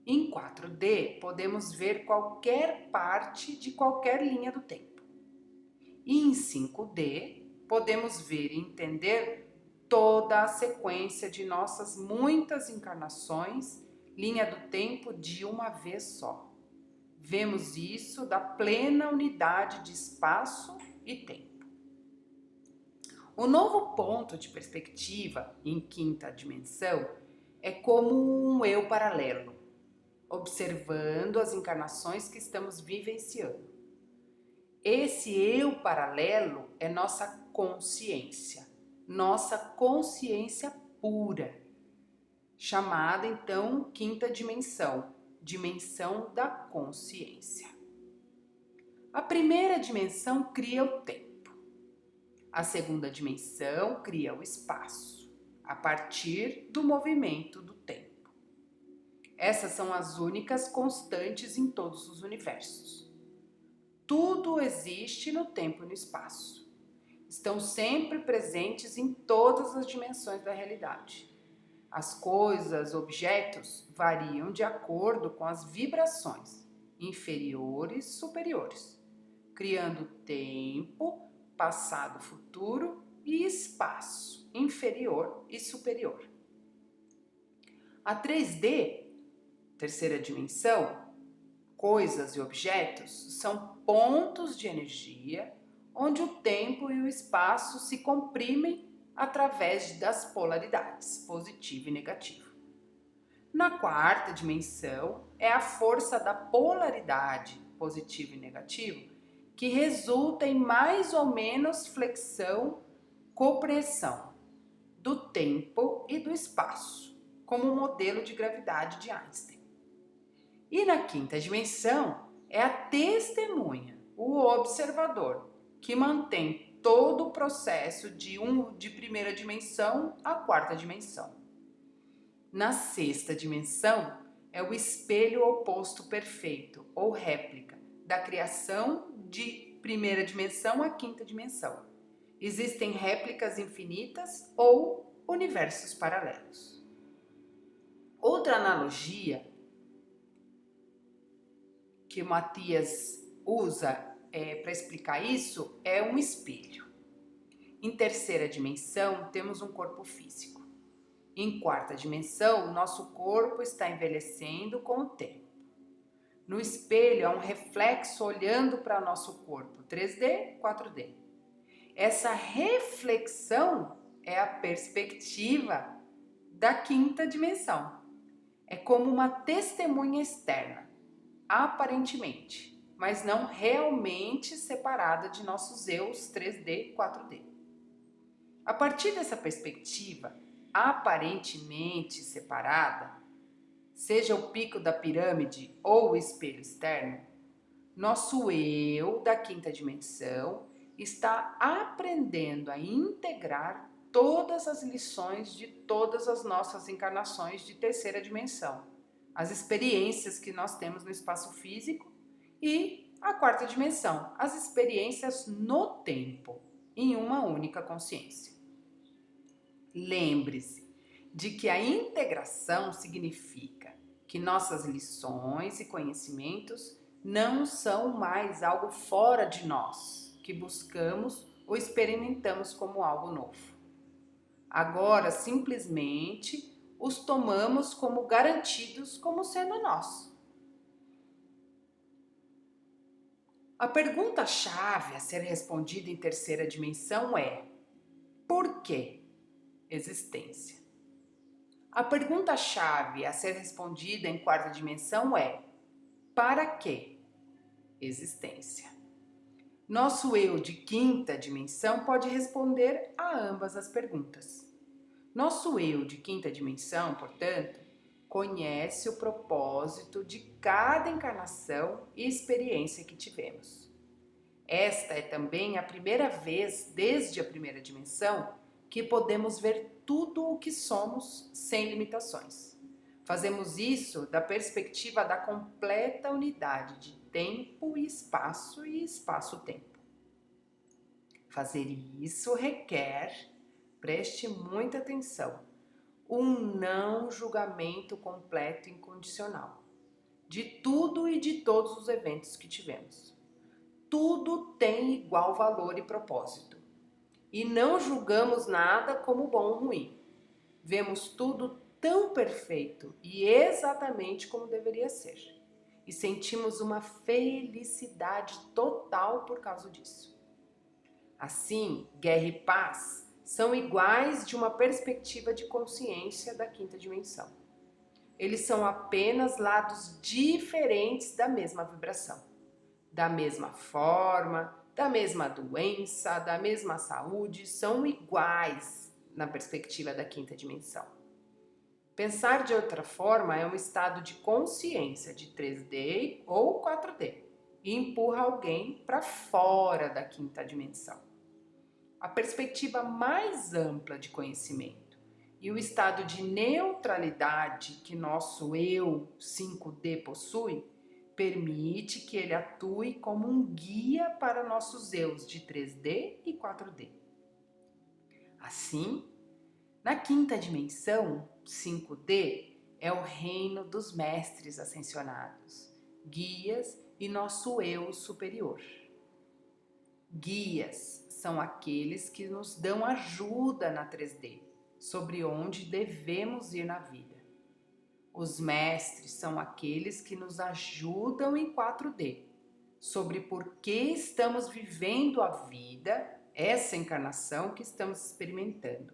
Em 4D, podemos ver qualquer parte de qualquer linha do tempo. E em 5D, podemos ver e entender toda a sequência de nossas muitas encarnações, linha do tempo de uma vez só. Vemos isso da plena unidade de espaço e tempo. O novo ponto de perspectiva em quinta dimensão é como um eu paralelo, observando as encarnações que estamos vivenciando. Esse eu paralelo é nossa consciência pura, chamada então quinta dimensão, dimensão da consciência. A primeira dimensão cria o tempo. A segunda dimensão cria o espaço, a partir do movimento do tempo. Essas são as únicas constantes em todos os universos. Tudo existe no tempo e no espaço. Estão sempre presentes em todas as dimensões da realidade. As coisas, objetos, variam de acordo com as vibrações inferiores e superiores, criando tempo, passado, futuro e espaço inferior e superior. A 3D, terceira dimensão, coisas e objetos são pontos de energia onde o tempo e o espaço se comprimem através das polaridades, positivo e negativo. Na quarta dimensão, é a força da polaridade, positivo e negativo, que resulta em mais ou menos flexão, compreensão do tempo e do espaço, como o modelo de gravidade de Einstein. E na quinta dimensão, é a testemunha, o observador, que mantém todo o processo de primeira dimensão à quarta dimensão. Na sexta dimensão, é o espelho oposto perfeito, ou réplica, da criação de primeira dimensão à quinta dimensão. Existem réplicas infinitas ou universos paralelos. Outra analogia que o Matias usa para explicar isso é um espelho. Em terceira dimensão, temos um corpo físico. Em quarta dimensão, nosso corpo está envelhecendo com o tempo. No espelho, há um reflexo olhando para nosso corpo, 3D, 4D. Essa reflexão é a perspectiva da quinta dimensão. É como uma testemunha externa, aparentemente, mas não realmente separada de nossos eus 3D, 4D. A partir dessa perspectiva, aparentemente separada, seja o pico da pirâmide ou o espelho externo, nosso eu da quinta dimensão está aprendendo a integrar todas as lições de todas as nossas encarnações de terceira dimensão, as experiências que nós temos no espaço físico e a quarta dimensão, as experiências no tempo, em uma única consciência. Lembre-se de que a integração significa que nossas lições e conhecimentos não são mais algo fora de nós, que buscamos ou experimentamos como algo novo. Agora, simplesmente, os tomamos como garantidos como sendo nós. A pergunta-chave a ser respondida em terceira dimensão é: por que existência? A pergunta-chave a ser respondida em quarta dimensão é: para que existência? Nosso eu de quinta dimensão pode responder a ambas as perguntas. Nosso eu de quinta dimensão, portanto, conhece o propósito de cada encarnação e experiência que tivemos. Esta é também a primeira vez, desde a primeira dimensão, que podemos ver tudo o que somos sem limitações. Fazemos isso da perspectiva da completa unidade de tempo e espaço-tempo. Fazer isso requer, preste muita atenção, um não julgamento completo e incondicional de tudo e de todos os eventos que tivemos. Tudo tem igual valor e propósito. E não julgamos nada como bom ou ruim. Vemos tudo tão perfeito e exatamente como deveria ser. E sentimos uma felicidade total por causa disso. Assim, guerra e paz são iguais de uma perspectiva de consciência da quinta dimensão. Eles são apenas lados diferentes da mesma vibração, da mesma forma, da mesma doença, da mesma saúde, são iguais na perspectiva da quinta dimensão. Pensar de outra forma é um estado de consciência de 3D ou 4D e empurra alguém para fora da quinta dimensão. A perspectiva mais ampla de conhecimento e o estado de neutralidade que nosso eu 5D possui permite que ele atue como um guia para nossos eus de 3D e 4D. Assim, na quinta dimensão, 5D é o reino dos mestres ascensionados, guias e nosso eu superior. Guias são aqueles que nos dão ajuda na 3D, sobre onde devemos ir na vida. Os mestres são aqueles que nos ajudam em 4D, sobre por que estamos vivendo a vida, essa encarnação que estamos experimentando.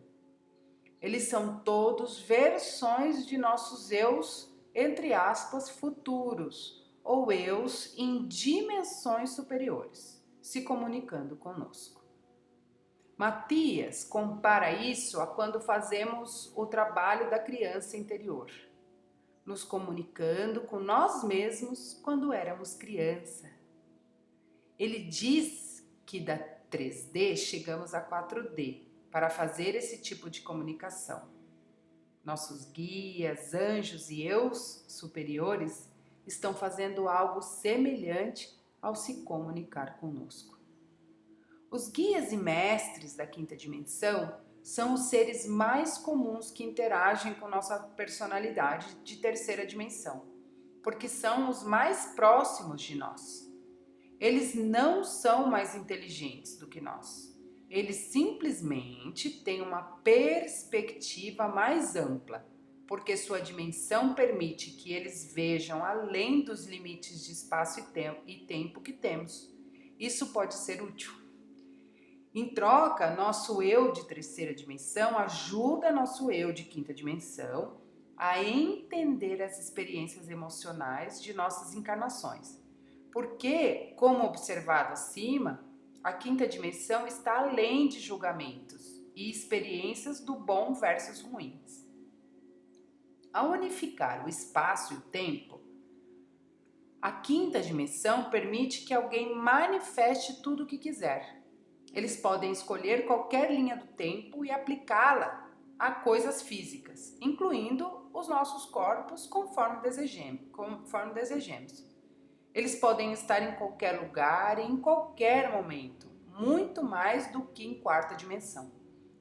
Eles são todos versões de nossos eus, entre aspas, futuros, ou eus em dimensões superiores, se comunicando conosco. Matias compara isso a quando fazemos o trabalho da criança interior, nos comunicando com nós mesmos quando éramos criança. Ele diz que da 3D chegamos a 4D para fazer esse tipo de comunicação. Nossos guias, anjos e eus superiores estão fazendo algo semelhante ao se comunicar conosco. Os guias e mestres da quinta dimensão são os seres mais comuns que interagem com nossa personalidade de terceira dimensão, porque são os mais próximos de nós. Eles não são mais inteligentes do que nós. Eles simplesmente têm uma perspectiva mais ampla, porque sua dimensão permite que eles vejam além dos limites de espaço e tempo que temos. Isso pode ser útil. Em troca, nosso eu de terceira dimensão ajuda nosso eu de quinta dimensão a entender as experiências emocionais de nossas encarnações. Porque, como observado acima, a quinta dimensão está além de julgamentos e experiências do bom versus ruins. Ao unificar o espaço e o tempo, a quinta dimensão permite que alguém manifeste tudo o que quiser. Eles podem escolher qualquer linha do tempo e aplicá-la a coisas físicas, incluindo os nossos corpos conforme desejemos. Eles podem estar em qualquer lugar e em qualquer momento, muito mais do que em quarta dimensão,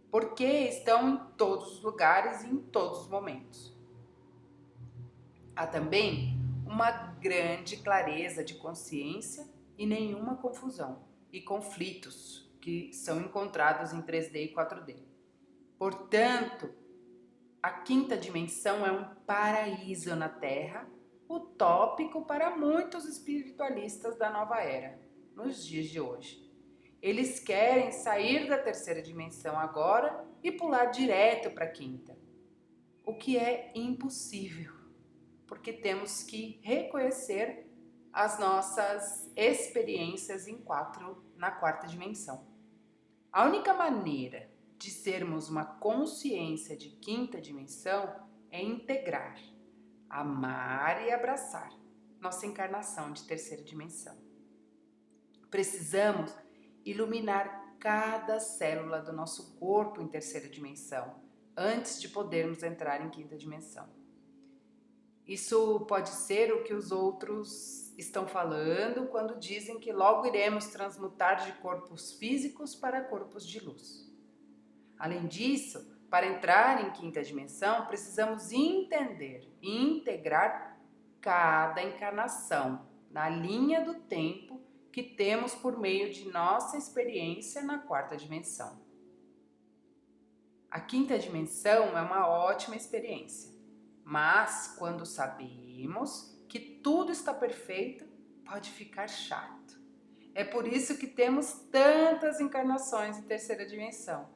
porque estão em todos os lugares e em todos os momentos. Há também uma grande clareza de consciência e nenhuma confusão e conflitos que são encontrados em 3D e 4D. Portanto, a quinta dimensão é um paraíso na Terra, utópico para muitos espiritualistas da nova era, nos dias de hoje. Eles querem sair da terceira dimensão agora e pular direto para a quinta, o que é impossível, porque temos que reconhecer as nossas experiências na quarta dimensão. A única maneira de sermos uma consciência de quinta dimensão é integrar, amar e abraçar nossa encarnação de terceira dimensão. Precisamos iluminar cada célula do nosso corpo em terceira dimensão antes de podermos entrar em quinta dimensão. Isso pode ser o que os outros estão falando quando dizem que logo iremos transmutar de corpos físicos para corpos de luz. Além disso, para entrar em quinta dimensão, precisamos entender e integrar cada encarnação na linha do tempo que temos por meio de nossa experiência na quarta dimensão. A quinta dimensão é uma ótima experiência, mas quando sabemos que tudo está perfeito, pode ficar chato. É por isso que temos tantas encarnações em terceira dimensão.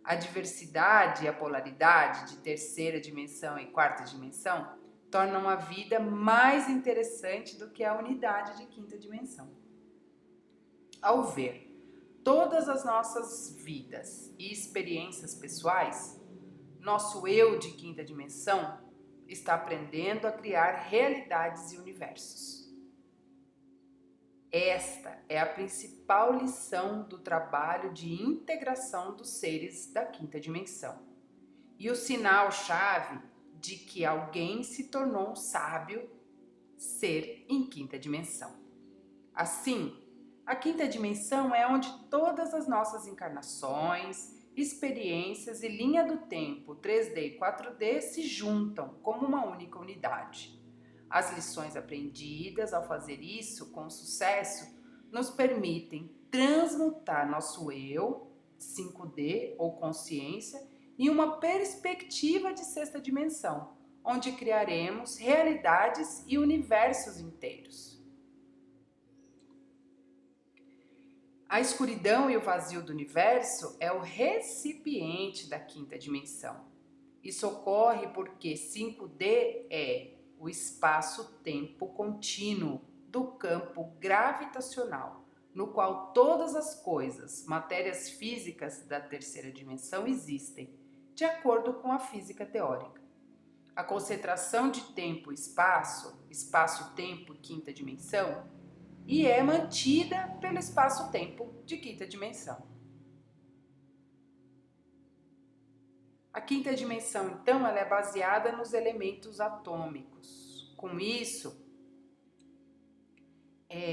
A diversidade e a polaridade de terceira dimensão e quarta dimensão tornam a vida mais interessante do que a unidade de quinta dimensão. Ao ver todas as nossas vidas e experiências pessoais, nosso eu de quinta dimensão está aprendendo a criar realidades e universos. Esta é a principal lição do trabalho de integração dos seres da quinta dimensão e o sinal-chave de que alguém se tornou um sábio ser em quinta dimensão. Assim, a quinta dimensão é onde todas as nossas encarnações, experiências e linha do tempo 3D e 4D se juntam como uma única unidade. As lições aprendidas ao fazer isso com sucesso nos permitem transmutar nosso eu, 5D ou consciência, em uma perspectiva de sexta dimensão, onde criaremos realidades e universos inteiros. A escuridão e o vazio do universo é o recipiente da quinta dimensão. Isso ocorre porque 5D é o espaço-tempo contínuo do campo gravitacional, no qual todas as coisas, matérias físicas da terceira dimensão existem, de acordo com a física teórica. A concentração de tempo e espaço, espaço-tempo e quinta dimensão, e é mantida pelo espaço-tempo de quinta dimensão. A quinta dimensão, então, ela é baseada nos elementos atômicos. Com isso,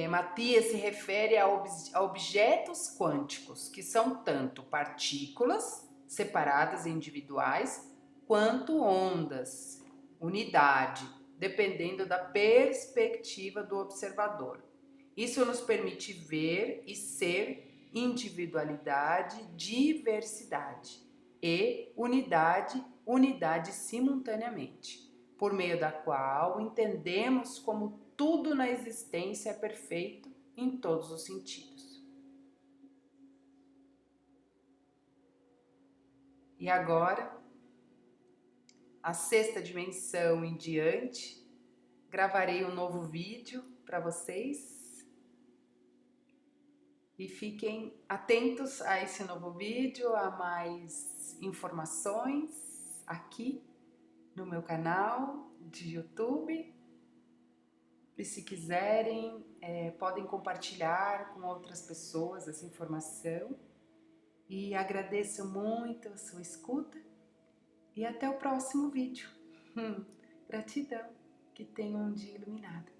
Matia se refere a objetos quânticos, que são tanto partículas separadas e individuais, quanto ondas, unidade, dependendo da perspectiva do observador. Isso nos permite ver e ser individualidade, diversidade e unidade simultaneamente, por meio da qual entendemos como tudo na existência é perfeito em todos os sentidos. E agora, a sexta dimensão em diante, gravarei um novo vídeo para vocês e fiquem atentos a esse novo vídeo, a mais informações aqui no meu canal de YouTube. E se quiserem, podem compartilhar com outras pessoas essa informação. E agradeço muito a sua escuta e até o próximo vídeo. Gratidão, que tenham um dia iluminado.